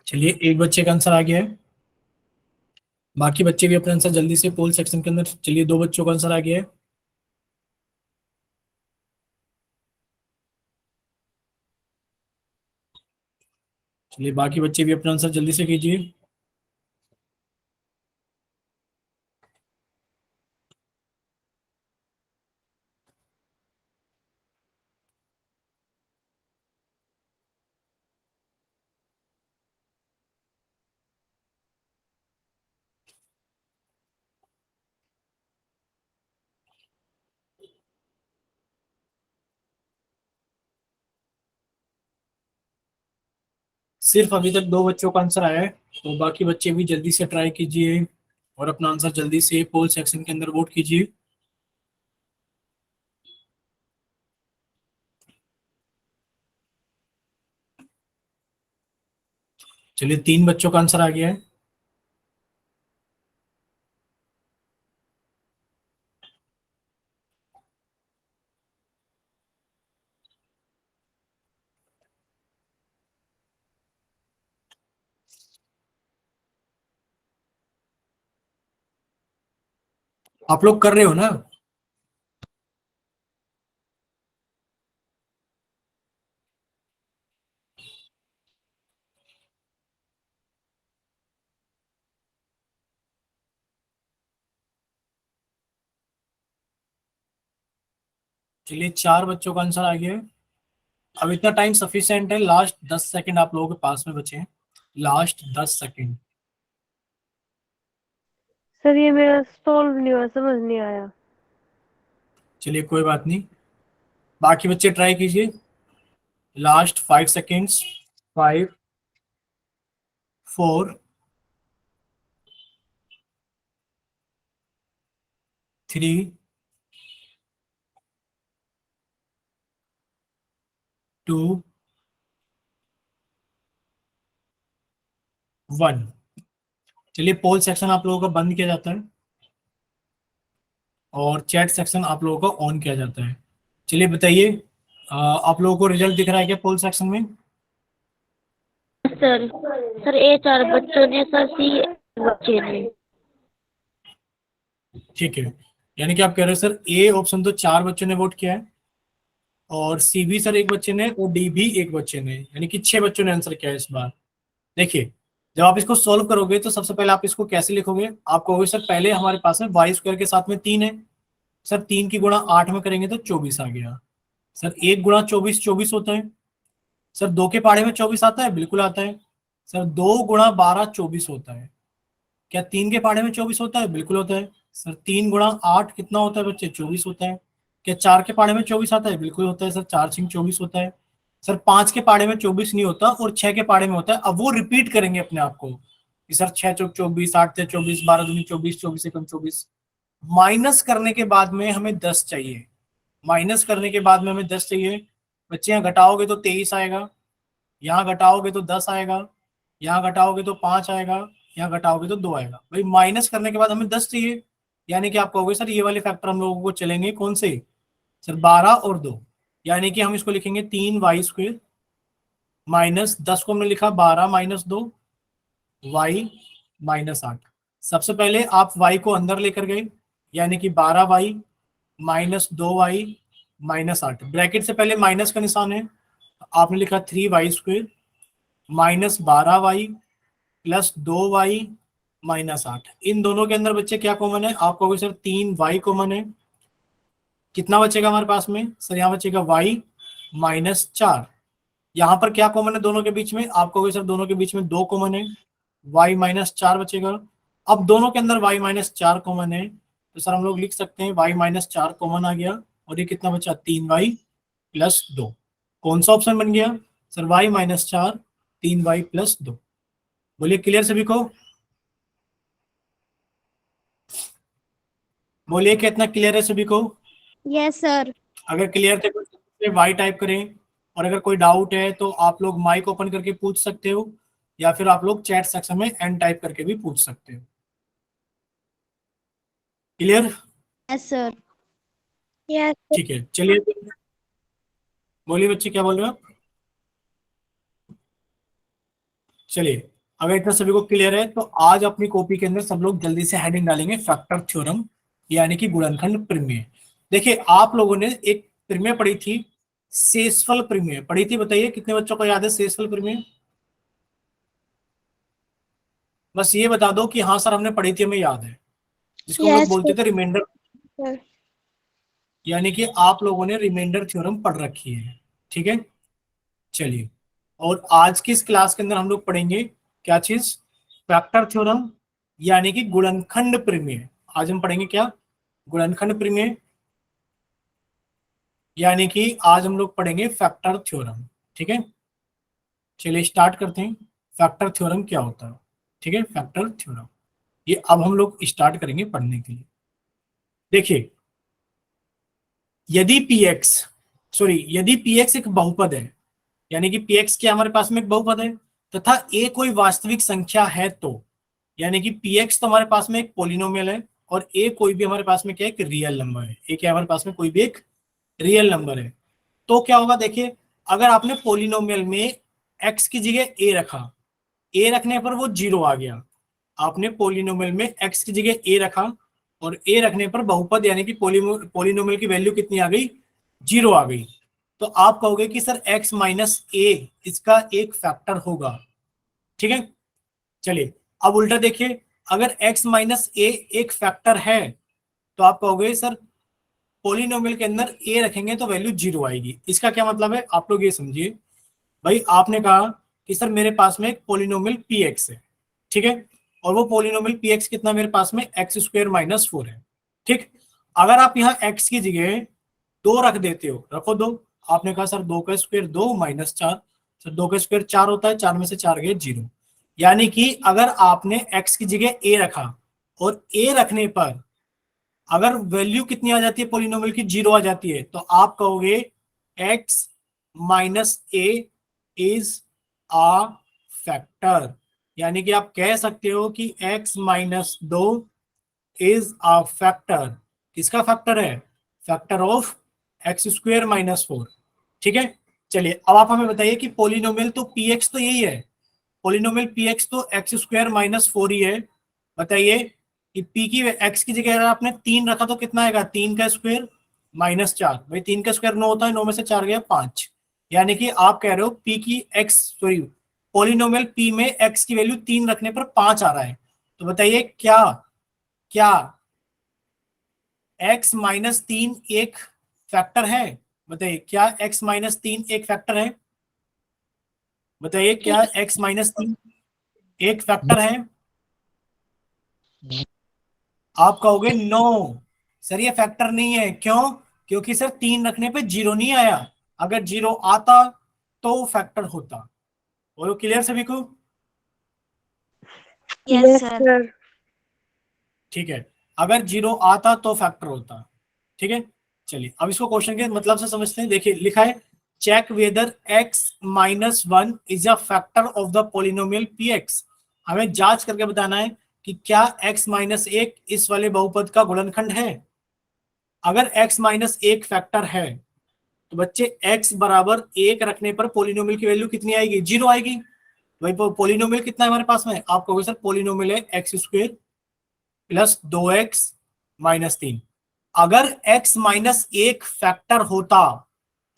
चलिए, एक बच्चे का आंसर आ गया है, बाकी बच्चे भी अपना आंसर जल्दी से पोल सेक्शन के अंदर। चलिए, 2 बच्चों का आंसर आ गया है। चलिए, बाकी बच्चे भी अपना आंसर जल्दी से कीजिए। सिर्फ अभी तक 2 बच्चों का आंसर आया है, तो बाकी बच्चे भी जल्दी से ट्राई कीजिए और अपना आंसर जल्दी से पोल सेक्शन के अंदर वोट कीजिए। चलिए 3 बच्चों का आंसर आ गया है। आप लोग कर रहे हो ना? चलिए 4 बच्चों का आंसर आ गया है। अब इतना टाइम सफिशिएंट है, लास्ट 10 सेकंड आप लोगों के पास में बचे हैं, लास्ट 10 सेकंड। सर ये मेरा सॉल्व नहीं हुआ, समझ नहीं आया। चलिए कोई बात नहीं, बाकी बच्चे ट्राई कीजिए। Last 5 seconds. 5, 4, 3, 2, 1। चलिए पोल सेक्शन आप लोगों का बंद किया जाता है और चैट सेक्शन आप लोगों का ऑन किया जाता है। चलिए बताइए, आप लोगों को रिजल्ट दिख रहा है क्या पोल सेक्शन में? सर सर ए 4 बच्चों ने, सर सी बच्चे ने। ठीक है, यानी कि आप कह रहे हो सर ए ऑप्शन तो 4 बच्चों ने वोट किया है, और सी भी सर 1 बच्चे ने, और डी भी 1 बच्चे ने, यानी कि 6 बच्चों ने आंसर किया है इस बार। देखिए, जब आप इसको सोल्व करोगे तो सबसे पहले आप इसको कैसे लिखोगे? आप कहोगे सर पहले हमारे पास में वाई स्क्वायर के साथ में 3 है, सर 3 की गुणा 8 में करेंगे तो 24 आ गया। सर 1 गुणा 24 24 होता है। सर 2 के पहाड़े में 24 आता है, बिल्कुल आता है। सर 2 गुणा 12 24 होता है। क्या 3 के पहाड़े में 24 होता है? बिल्कुल होता है। सर 3 गुणा 8 कितना होता है बच्चे? 24 होता है। क्या 4 के पहाड़े में 24 आता है? बिल्कुल होता है सर, 4 6 24 होता है। सर 5 के पहाड़े में 24 नहीं होता, और 6 के पहाड़े में होता है। अब वो रिपीट करेंगे अपने आप को कि सर 6 चौक 24, 8 से 24, 12 दूनी 24, 24 से कम 24। माइनस करने के बाद में हमें 10 चाहिए। माइनस करने के बाद में हमें 10 चाहिए। बच्चे यहाँ घटाओगे तो 23 आएगा, यहाँ घटाओगे तो 10 आएगा, यहाँ घटाओगे तो 5 आएगा, यहाँ घटाओगे तो 2 आएगा। भाई माइनस करने के बाद हमें 10 चाहिए, यानी कि आप कहोगे सर ये वाले फैक्टर हम लोगों को चलेंगे कौन से? सर 12 और 2, यानी कि हम इसको लिखेंगे 3y² माइनस 10 को हमने लिखा 12 माइनस 2 y-8। सबसे पहले आप y को अंदर लेकर गए, यानी कि 12y माइनस 2y-8। ब्रैकेट से पहले माइनस का निशान है, आपने लिखा 3y² minus 12y plus 2y-8। इन दोनों के अंदर बच्चे क्या कॉमन है? आप कहोगे सर 3y कॉमन है। कितना बचेगा हमारे पास में? सर यहाँ बचेगा y-4। यहाँ पर क्या कॉमन है दोनों के बीच में? आप कहोगे सर दोनों के बीच में 2 कॉमन है, y-4 बचेगा। अब दोनों के अंदर y-4 कॉमन है, तो सर हम लोग लिख सकते हैं y-4 कॉमन आ गया, और ये कितना बचा? 3y plus 2। कौन सा ऑप्शन बन गया? Sir y-4 3y plus 2। बोलिए क्लियर सभी को? बोलिए कितना क्लियर है सभी को? Yes, sir. अगर क्लियर थे तो वाई टाइप करें, और अगर कोई डाउट है तो आप लोग माइक ओपन करके पूछ सकते हो, या फिर आप लोग चैट सेक्शन में एन टाइप करके भी पूछ सकते हो। क्लियर? Yes, sir. यस ठीक है, चलिए बोलिए बच्चे क्या बोल रहे हो आप? चलिए, अगर इतना सभी को क्लियर है तो आज अपनी कॉपी के अंदर सब लोग जल्दी से हेडिंग डालेंगे फैक्टर थ्योरम, यानी कि गुणनखंड प्रमेय। देखिए आप लोगों ने एक प्रमेय पढ़ी थी, शेषफल प्रमेय पढ़ी थी। बताइए कितने बच्चों को याद है शेषफल प्रमेय? बस ये बता दो कि हाँ सर हमने पढ़ी थी, हमें याद है, जिसको हम लोग यस बोलते थे रिमाइंडर, सर। यानी कि आप लोगों ने रिमाइंडर थ्योरम पढ़ रखी है। ठीक है, चलिए, और आज की इस क्लास के अंदर हम लोग पढ़ेंगे क्या चीज? फैक्टर थ्योरम, यानी कि गुणनखंड प्रमेय। आज हम पढ़ेंगे क्या? गुणनखंड प्रमेय, यानी कि आज हम लोग पढ़ेंगे फैक्टर थ्योरम। ठीक है, चलिए स्टार्ट करते हैं। फैक्टर थ्योरम क्या होता है? ठीक है, फैक्टर थ्योरम ये अब हम लोग स्टार्ट करेंगे पढ़ने के लिए। देखिए, यदि यदि पी एक्स एक बहुपद है, यानी कि पी एक्स क्या हमारे पास में एक बहुपद है, तथा a कोई वास्तविक संख्या है तो, यानी कि px तो हमारे पास में एक पोलिनोमियल है और a कोई भी हमारे पास में क्या एक रियल नंबर है, a क्या हमारे पास में कोई भी एक रियल नंबर है, तो क्या होगा देखिए, अगर आपने पोलिनोमियल में x की जगह a रखा, a रखने पर वो 0 आ गया, आपने पोलिनोमियल में x की जगह a रखा और a रखने पर बहुपद यानी कि पोलिनोमियल की वैल्यू कितनी आ गई, 0 आ गई, तो आप कहोगे कि सर x माइनस a इसका एक फैक्टर होगा। ठीक है, चलिए अब उल्टा देखिए, अगर x माइनस a एक फैक्टर है तो आप कहोगे सर पोलिनोमियल के अंदर a रखेंगे तो वैल्यू 0 आएगी। इसका क्या मतलब है, आप लोग ये समझिए, भाई आपने कहा कि सर मेरे पास में एक पोलिनोमियल px है, ठीक है, और वो पोलिनोमियल px कितना मेरे पास में x स्क्वायर माइनस 4 है। ठीक, अगर आप यहाँ x की जगह 2 रख देते हो, रखो 2, आपने कहा सर 2 का स्क्वायर 2 माइनस 4, सर 2 का स्क्वायर 4 होता है, 4 में से 4 गए 0, यानी कि अगर आपने x की जगह a रखा और a रखने पर अगर वैल्यू कितनी आ जाती है पोलिनोमियल की, 0 आ जाती है, तो आप कहोगे x minus a is a factor, यानी कि आप कह सकते हो कि x minus 2 is a factor. किसका फैक्टर है, factor of x square minus 4। ठीक है, चलिए अब आप हमें बताइए कि पोलिनोमियल तो px तो यही है, पोलिनोमियल px तो एक्स स्क्वायर माइनस 4 ही है, बताइए कि p की x की जगह अगर आपने 3 रखा तो कितना आएगा, 3 का स्क्वायर माइनस 4, भाई 3 का स्क्वायर 9 होता है, 9 में से 4 गया 5, यानी कि आप कह रहे हो p की पोलिनोमियल p में x की वैल्यू 3 रखने पर 5 आ रहा है, तो बताइए क्या क्या x माइनस 3 एक फैक्टर है, बताइए क्या x माइनस 3 एक फैक्टर है, बताइए क्या x माइनस 3 एक फैक्टर है, आप कहोगे नो सर ये फैक्टर नहीं है, क्यों, क्योंकि सर 3 रखने पे 0 नहीं आया, अगर 0 आता तो फैक्टर होता। बोलो क्लियर सभी को, Yes, sir. ठीक है, अगर 0 आता तो फैक्टर होता। ठीक है, चलिए अब इसको क्वेश्चन के मतलब से समझते हैं। देखिए लिखा है check whether x minus 1 is a factor of the polynomial px, हमें जांच करके बताना है कि क्या x माइनस 1 इस वाले बहुपद का गुणनखंड है। अगर x माइनस 1 फैक्टर है तो बच्चे x बराबर 1 रखने पर पोलिनोमियल की वैल्यू कितनी आएगी, 0 आएगी। भाई पोलिनोमियल कितना है हमारे पास में, आप कहोगे सर पोलिनोमियल है x square plus 2x minus 3। अगर x माइनस 1 फैक्टर होता,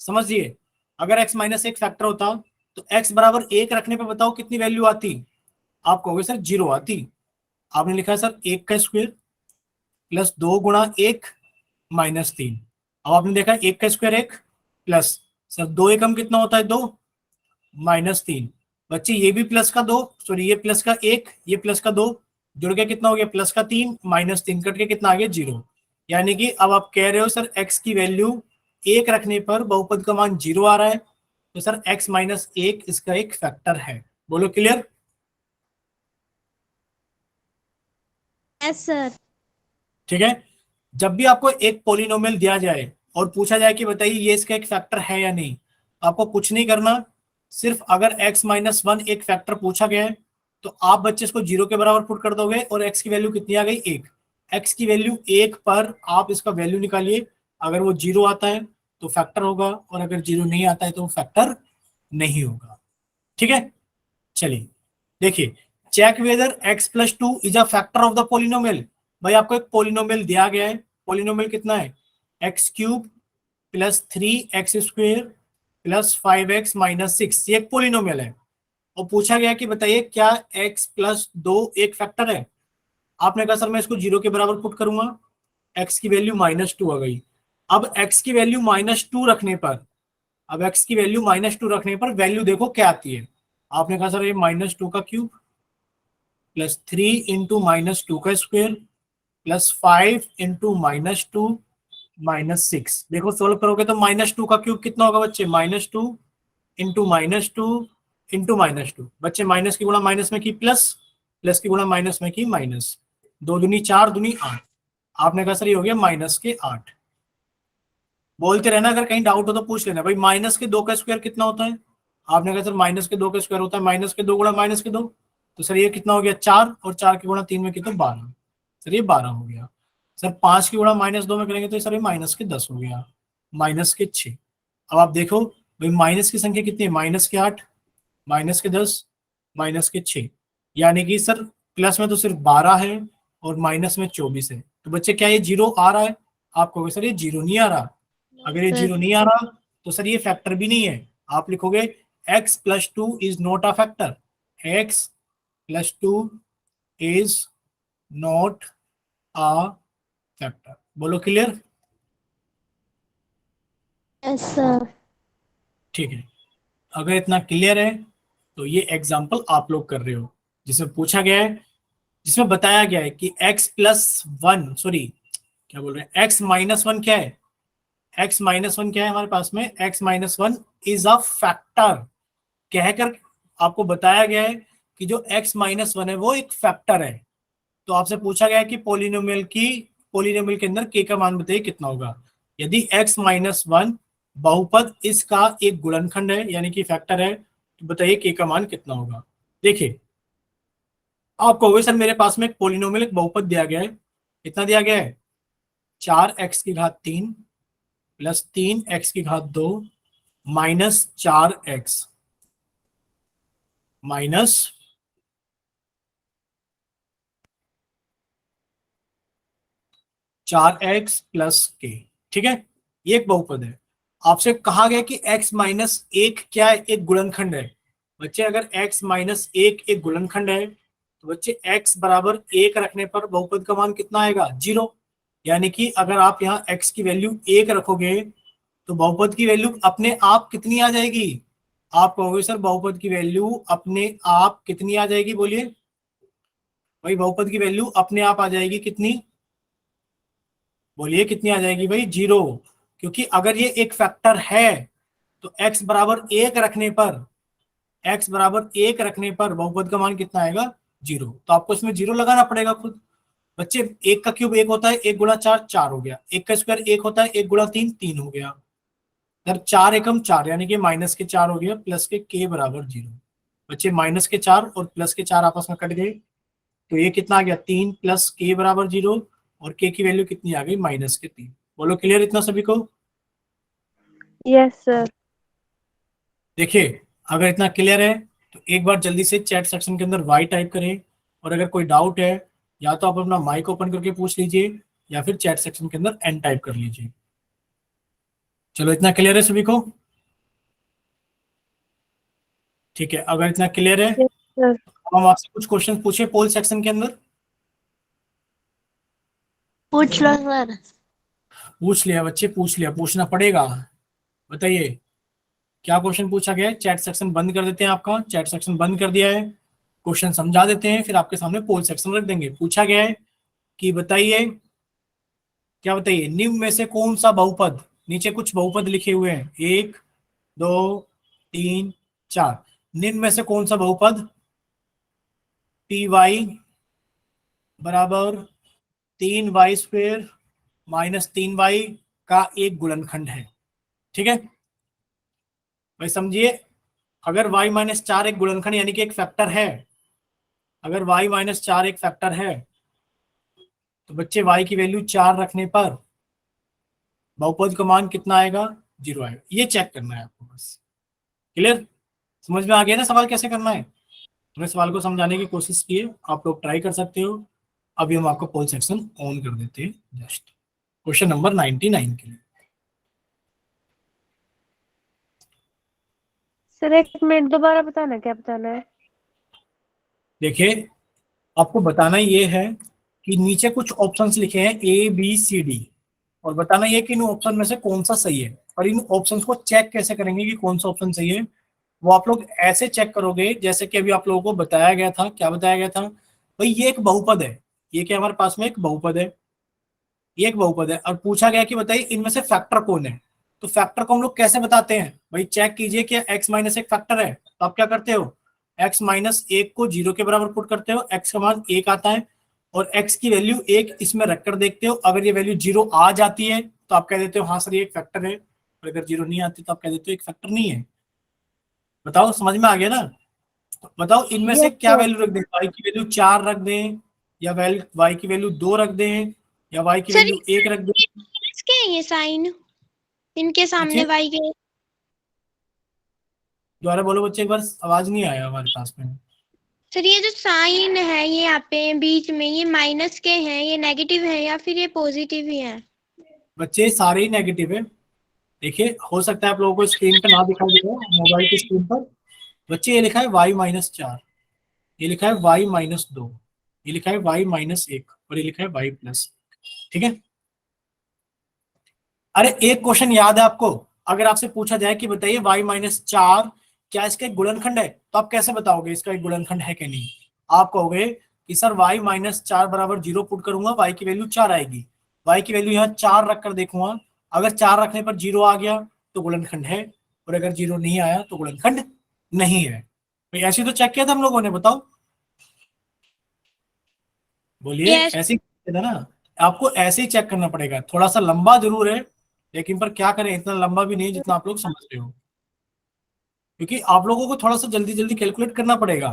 समझिए अगर x माइनस 1 फैक्टर होता तो x बराबर 1 रखने पे बताओ कितनी वैल्यू आती, आप कहोगे सर 0 आती। आपने लिखा है सर 1 का स्क्वायर प्लस 2 गुणा 1 माइनस 3, अब आपने देखा 1 का स्क्वायर 1 प्लस सर 2 एकम कितना होता है 2 माइनस 3, बच्चे ये भी प्लस का 2, सॉरी ये प्लस का 1 ये प्लस का 2 जुड़ के कितना हो गया प्लस का 3 माइनस 3 कट के कितना आ गया 0, यानी कि अब आप कह रहे हो सर x की वैल्यू 1 रखने पर बहुपद का मान 0 आ रहा है, तो सर x माइनस 1 इसका एक फैक्टर है। बोलो क्लियर, Yes, sir. ठीक है। जब भी आपको एक पोलिनोमियल दिया जाए और पूछा जाए कि बताइए ये इसका एक फैक्टर है या नहीं, आपको कुछ नहीं करना, सिर्फ अगर x माइनस 1 एक फैक्टर पूछा गया है तो आप बच्चे इसको 0 के बराबर पुट कर दोगे और x की वैल्यू कितनी आ गई 1, x की वैल्यू 1 पर आप इसका वैल्यू निकालिए, अगर वो 0 आता है तो फैक्टर होगा और अगर 0 नहीं आता है तो वो फैक्टर नहीं होगा। ठीक है, चलिए देखिए check whether x plus 2 is a factor of the polynomial. भाई आपको एक पोलिनोमियल दिया गया है, पोलिनोमियल कितना है x cube plus 3x square plus 5x minus 6, ये एक पोलिनोमियल है और पूछा गया कि बताइए क्या x प्लस 2 एक फैक्टर है। आपने कहा सर मैं इसको 0 के बराबर पुट करूंगा, x की वैल्यू माइनस 2 आ गई। अब x की वैल्यू माइनस 2 रखने पर, अब x की वैल्यू माइनस 2 रखने पर वैल्यू देखो क्या आती है, आपने कहा सर ये माइनस 2 का क्यूब प्लस 3 इंटू माइनस 2 का square plus 5 into minus 2 minus 6, देखो सोल्व करोगे तो माइनस 2 का क्यूब कितना होगा बच्चे, minus 2 into minus 2 into minus 2, बच्चे माइनस की गुणा माइनस में की प्लस, प्लस की गुणा माइनस में की माइनस, 2 दूनी 4 दूनी 8, आपने कहा सर ये हो गया माइनस के 8। बोलते रहना, अगर कहीं डाउट हो तो पूछ लेना। भाई माइनस के 2 का स्क्वायर कितना होता है, आपने कहा सर माइनस के 2 का स्क्वायर होता है माइनस के 2 गुणा माइनस के 2, तो सर ये कितना हो गया 4, और 4 के गुणा 3 में कितना 12, सर ये 12 हो गया। सर 5 के गुणा माइनस 2 में करेंगे तो सर ये माइनस के 10 हो गया, माइनस के 6। अब आप देखो भाई माइनस की संख्या कितनी है, माइनस के 8, माइनस के 10, माइनस के 6, यानी कि सर प्लस में तो सिर्फ 12 है और माइनस में 24 है। तो बच्चे क्या ये जीरो आ रहा है? आप कहोगे सर ये जीरो नहीं आ रहा। अगर ये जीरो नहीं आ रहा तो सर ये फैक्टर भी नहीं है। आप लिखोगे x plus 2 is not a factor, x plus 2 is not a factor. बोलो क्लियर? Yes sir. ठीक है, अगर इतना क्लियर है तो ये एग्जाम्पल आप लोग कर रहे हो जिसमें पूछा गया है, जिसमें बताया गया है कि x प्लस 1, सॉरी क्या बोल रहे हैं, x माइनस 1 क्या है, x माइनस 1 क्या है हमारे पास में, x minus 1 is a factor. कहकर आपको बताया गया है कि जो x माइनस 1 है वो एक फैक्टर है। तो आपसे पूछा गया है कि पोलिनोमियल के अंदर k का मान बताइए कितना होगा। यदि x माइनस 1 बहुपद इसका एक गुणनखंड है यानी कि फैक्टर है, तो बताइए k का मान कितना होगा। देखिए आप कहोगे सर मेरे पास में एक पोलिनोमियल एक बहुपद दिया गया है, कितना दिया गया है 4x की घात 3 प्लस 3x की घात 2 minus 4x minus 4x plus k। ठीक है, ये एक बहुपद है। आपसे कहा गया कि x माइनस 1 क्या है, एक गुणनखंड है। बच्चे अगर x माइनस 1 एक गुणनखंड है तो बच्चे x बराबर 1 रखने पर बहुपद का मान कितना आएगा 0। यानी कि अगर आप यहाँ x की वैल्यू 1 रखोगे तो बहुपद की वैल्यू अपने आप कितनी आ जाएगी। आप कहोगे सर बहुपद की वैल्यू अपने आप कितनी आ जाएगी, बोलिए भाई बहुपद की वैल्यू अपने आप आ जाएगी कितनी, बोलिए कितनी आ जाएगी भाई 0। क्योंकि अगर ये एक फैक्टर है तो x बराबर 1 रखने पर, x बराबर 1 रखने पर बहुपद का मान कितना आएगा 0। तो आपको इसमें 0 लगाना पड़ेगा खुद। बच्चे 1 का क्यूब 1 होता है, 1 गुणा 4 4 हो गया, 1 का स्क्वायर 1 होता है, 1 गुणा 3 3 हो गया, इधर 4 एकम 4 यानी कि माइनस के 4 हो गया, प्लस के k बराबर 0। बच्चे माइनस के 4 और प्लस के 4 आपस में कट गए तो ये कितना आ गया 3 प्लस k बराबर 0 और k की वैल्यू कितनी आ गई माइनस के 3। बोलो क्लियर इतना सभी को? Yes sir. देखिए अगर इतना क्लियर है तो एक बार जल्दी से चैट सेक्शन के अंदर वाई टाइप करें, और अगर कोई डाउट है या तो आप अपना माइक ओपन करके पूछ लीजिए या फिर चैट सेक्शन के अंदर एन टाइप कर लीजिए। चलो इतना क्लियर है सभी को? ठीक है, अगर इतना क्लियर है यस सर। तो हम आपसे कुछ क्वेश्चन पूछे पोल सेक्शन के अंदर। पूछ लो सर। पूछ लिया बच्चे, पूछ लिया, पूछना पड़ेगा। बताइए क्या क्वेश्चन पूछा गया है। चैट सेक्शन बंद कर देते हैं, आपका चैट सेक्शन बंद कर दिया है, क्वेश्चन समझा देते हैं, फिर आपके सामने पोल सेक्शन रख देंगे। पूछा गया है कि बताइए, क्या बताइए, निम्न में से कौन सा बहुपद, नीचे कुछ बहुपद लिखे हुए हैं 1 2 3 4, निम्न में से कौन सा बहुपद पी वाई बराबर 3y स्क्वेयर माइनस 3y का एक गुणनखंड है। ठीक है भाई, समझिए अगर y माइनस 4 एक गुणनखंड यानी कि एक फैक्टर है, अगर y माइनस 4 एक फैक्टर है तो बच्चे y की वैल्यू 4 रखने पर बहुपद का मान कितना आएगा 0 आएगा। ये चेक करना है आपको बस। क्लियर? समझ में आ गया ना सवाल कैसे करना है? मैं सवाल को समझाने की कोशिश की है, आप लोग ट्राई कर सकते हो। अभी हम आपको पोल सेक्शन ऑन कर देते हैं जस्ट क्वेश्चन नंबर 99 के लिए। सर एक मिनट दोबारा बताना, क्या बताना है? देखिए आपको बताना ये है कि नीचे कुछ ऑप्शंस लिखे हैं ए बी सी डी, और बताना ये कि इन ऑप्शन में से कौन सा सही है। और इन ऑप्शंस को चेक कैसे करेंगे कि कौन सा ऑप्शन सही है, वो आप लोग ऐसे चेक करोगे जैसे कि अभी आप लोगों को बताया गया था। क्या बताया गया था भाई, ये एक बहुपद है, ये क्या हमारे पास में एक बहुपद है, ये एक बहुपद है, और पूछा गया कि बताइए इनमें से फैक्टर कौन है। तो फैक्टर को हम लोग कैसे बताते हैं भाई, चेक कीजिए कि x माइनस एक फैक्टर है, तो आप क्या करते हो x माइनस 1 को 0 के बराबर पुट करते हो, x का मान 1 आता है, और x की वैल्यू 1 इसमें रखकर देखते हो। अगर ये वैल्यू 0 आ जाती है तो आप कह देते हो हाँ सर ये एक फैक्टर है, और अगर 0 नहीं आती तो आप कह देते हो एक फैक्टर नहीं है। बताओ समझ में आ गया ना? तो बताओ इनमें से Yes, क्या sir. वैल्यू रख दें, y की वैल्यू 4 रख दें, या y की वैल्यू 2 रख दें, या y की सर वैल्यू 1 रख दें? इसके हैं ये साइन इनके सामने बच्चे वाई के। दोबारा बोलो बच्चे, एक बार, आवाज नहीं आया हमारे पास में। सर ये जो साइन है ये यहाँ पे बीच में ये माइनस के हैं, ये नेगेटिव है या फिर ये पॉजिटिव ही है? बच्चे सारे ही नेगेटिव है। देखिए हो सकता है आप लोगों को स्क्रीन पे ना दिखाई दे रहा हो, मोबाइल की स्क्रीन पर। बच्चे ये लिखा है y-4, ये लिखा है y-2, ये लिखा है y-1 और ये लिखा है y+। ठीक है। अरे एक क्वेश्चन याद है आपको, अगर आपसे पूछा जाए कि बताइए y-4 क्या इसका एक गुणनखंड है, तो आप कैसे बताओगे इसका एक गुणनखंड है कि नहीं? आप कहोगे कि सर y-4 बराबर 0 पुट करूंगा, y की वैल्यू 4 आएगी, y की वैल्यू यहाँ 4 रख कर देखूंगा, अगर 4 रखने पर 0 आ गया तो गुणनखंड है, और अगर 0 नहीं आया तो गुणनखंड नहीं है। भाई ऐसे तो चेक किया था हम लोगों ने, बताओ बोलिए। यस ऐसे ही किया था ना, आपको ऐसे ही चेक करना पड़ेगा, थोड़ा सा लंबा जरूर है, लेकिन पर क्या करें, इतना लंबा भी नहीं जितना आप लोग समझ रहे हो, क्योंकि आप लोगों को थोड़ा सा जल्दी जल्दी कैलकुलेट करना पड़ेगा।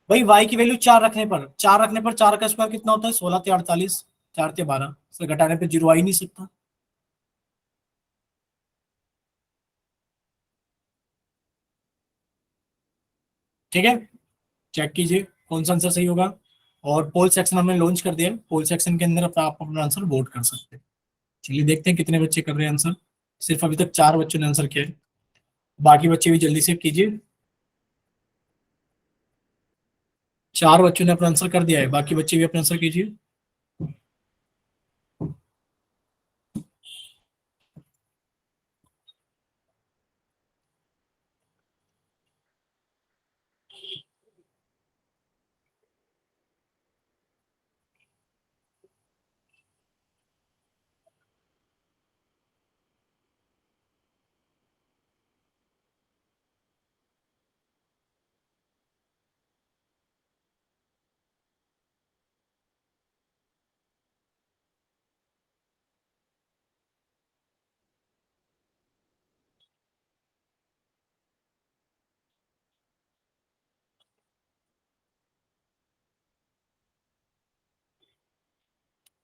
भाई y की वैल्यू 4 रखने पर, 4 का स्क्वायर कितना होता है? 16 × 48, 4 × 12 से घटाने पे 0 आ ही नहीं सकता। ठीक है, चेक कीजिए कौन सा आंसर सही होगा। और पोल सेक्शन हमने लॉन्च कर दिया है, पोल सेक्शन के अंदर आप अपना आंसर वोट कर सकते हैं। चलिए देखते हैं कितने बच्चे कर रहे हैं आंसर। सिर्फ अभी तक 4 बच्चों ने आंसर किया है, बाकी बच्चे भी जल्दी से कीजिए। 4 बच्चों ने अपना आंसर कर दिया है, बाकी बच्चे भी अपना आंसर कीजिए।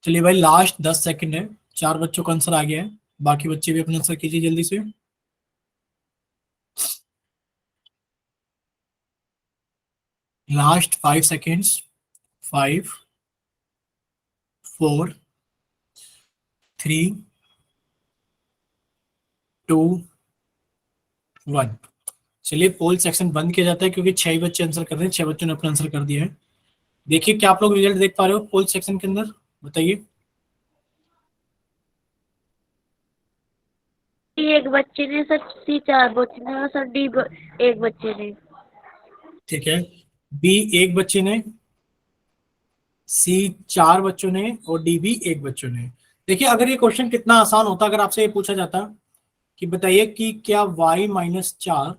चलिए भाई लास्ट 10 सेकंड है, 4 बच्चों का आंसर आ गया है, बाकी बच्चे भी अपना आंसर कीजिए जल्दी से। Last 5 seconds, 5, 4, 3, 2, 1। चलिए पोल सेक्शन बंद किया जाता है, क्योंकि 6 बच्चे आंसर कर रहे हैं, 6 बच्चों ने अपना आंसर कर दिया है। देखिए क्या आप लोग रिजल्ट देख पा रहे हो पोल सेक्शन के अंदर, बताइए। एक बच्चे ने सर, सी 4 बच्चे ने और सर एक बच्चे ने। ठीक है, बी 1 बच्चे ने, सी 4 बच्चों ने, और डी भी 1 बच्चों ने। देखिए अगर ये क्वेश्चन कितना आसान होता, अगर आपसे ये पूछा जाता कि बताइए कि क्या y-4,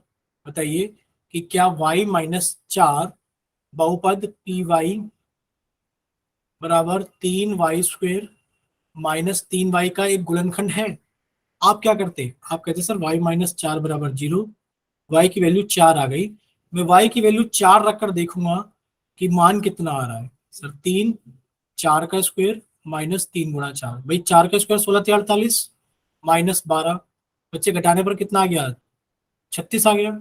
बताइए कि क्या y-4 बहुपद पी वाई बराबर 3y² -3y का एक गुणनखंड है, आप क्या करते? आप कहते सर y-4 बराबर 0, y की वैल्यू 4 आ गई, मैं y की वैल्यू 4 रखकर देखूंगा कि मान कितना आ रहा है। सर 3, 4 का स्क्वायर -3 × 4, भाई 4 का स्क्वायर 16 × 48 -12, बच्चे घटाने पर कितना आ गया? 36 आ गया।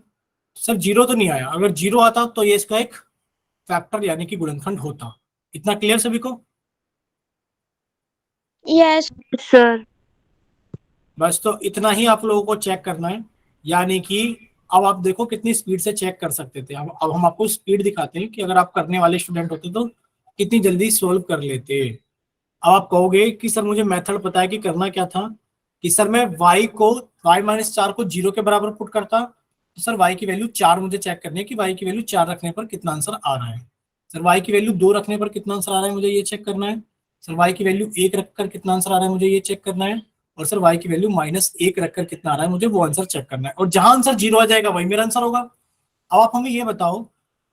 सर 0 तो नहीं आया, अगर 0 आता तो ये इसका एक फैक्टर यानी कि गुणनखंड होता। इतना क्लियर सभी को? Yes sir. बस तो इतना ही आप लोगों को चेक करना है, यानी कि अब आप देखो कितनी स्पीड से चेक कर सकते थे, अब हम आपको स्पीड दिखाते हैं कि अगर आप करने वाले स्टूडेंट होते तो कितनी जल्दी सोल्व कर लेते। अब आप कहोगे कि सर मुझे मेथड पता है कि करना क्या था, कि सर मैं y-4 को 0 के बराबर पुट करता, तो सर y की वैल्यू 4 मुझे चेक करनी है कि y की वैल्यू 4 रखने पर कितना आंसर आ रहा है। सर y की वैल्यू 2 रखने पर कितना आंसर आ रहा है मुझे ये चेक करना है। सर y की वैल्यू 1 रखकर कितना आंसर आ रहा है मुझे ये चेक करना है। और सर y की वैल्यू -1 रखकर कितना आ रहा है मुझे वो आंसर चेक करना है, और जहां आंसर 0 आ जाएगा वही मेरा आंसर होगा। अब आप हमें ये बताओ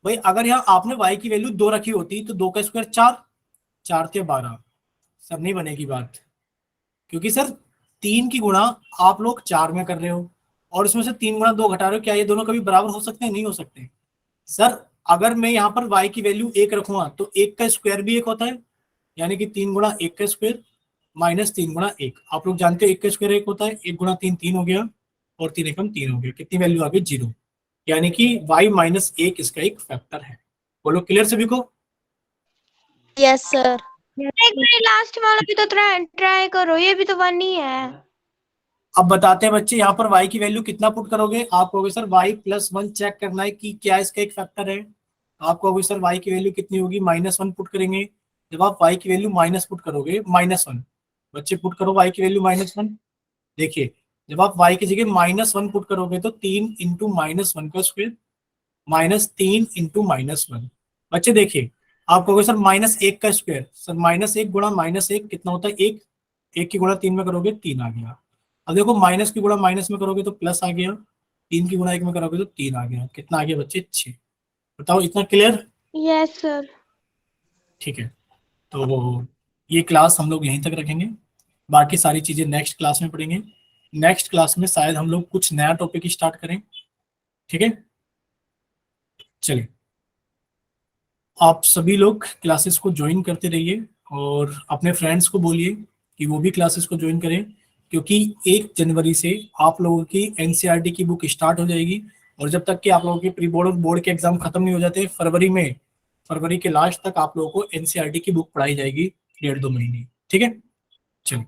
भाई, अगर यहाँ आपने y की वैल्यू 2 रखी होती तो 2 का स्क्वायर 4, 4 × 12, सर नहीं बनेगी बात, क्योंकि सर 3 की गुणा आप लोग 4 में कर रहे हो, और उसमें से 3 गुणा 2 घटा रहे हो, क्या ये दोनों कभी बराबर हो सकते हैं? नहीं हो सकते सर। अगर मैं यहाँ पर y की वैल्यू 1 रखूंगा तो 1 का स्क्वायर भी 1 होता है, यानी कि 3 गुणा 1 का स्क्वायर माइनस 3 गुणा 1। आप लोग जानते हो 1 का स्क्वायर 1 होता है, 1 गुणा 3 3 हो गया और 3 एकम 3 हो गया। कितनी वैल्यू आ गई? 0। यानी कि y माइनस 1 इसका एक फैक्टर है। बोलो क्लियर सभी को? Yes sir. एक बार लास्ट वाला भी तो ट्राई करो, ये भी तो 1 ही है। अब बताते हैं बच्चे, यहाँ पर y की वैल्यू कितना पुट करोगे? आप कहोगे सर y प्लस 1 चेक करना है कि क्या इसका एक फैक्टर है। आप कहोगे सर y की वैल्यू कितनी होगी? -1 पुट करेंगे। जब आप y की वैल्यू माइनस पुट करोगे, -1 बच्चे पुट करो y की वैल्यू -1। देखिए जब आप y की जगह -1 पुट करोगे तो 3 इंटू -1 का स्क्वायर -3 इंटू -1। बच्चे देखिए आप कहोगे सर -1 का स्क्वायर, सर -1 गुणा -1 कितना होता है? 1। 1 की गुणा 3 में करोगे 3 आ गया। अब देखो माइनस की गुणा माइनस में करोगे तो प्लस आ गया, 3 की गुणा 1 में करोगे तो 3 आ गया। कितना आ गया बच्चे? 6। बताओ इतना क्लियर? Yes sir. ठीक है, तो ये क्लास हम लोग यहीं तक रखेंगे, बाकी सारी चीजें नेक्स्ट क्लास में पढ़ेंगे। नेक्स्ट क्लास में शायद हम लोग कुछ नया टॉपिक स्टार्ट करें। ठीक है, चलिए आप सभी लोग क्लासेस को ज्वाइन करते रहिए और अपने फ्रेंड्स को बोलिए कि वो भी क्लासेस को ज्वाइन करें, क्योंकि 1 जनवरी से आप लोगों की एनसीईआरटी की बुक स्टार्ट हो जाएगी। और जब तक कि आप लोगों के प्री बोर्ड और बोर्ड के एग्जाम खत्म नहीं हो जाते फरवरी के लास्ट तक आप लोगों को एनसीईआरटी की बुक पढ़ाई जाएगी 1.5-2 महीने। ठीक है, चलिए।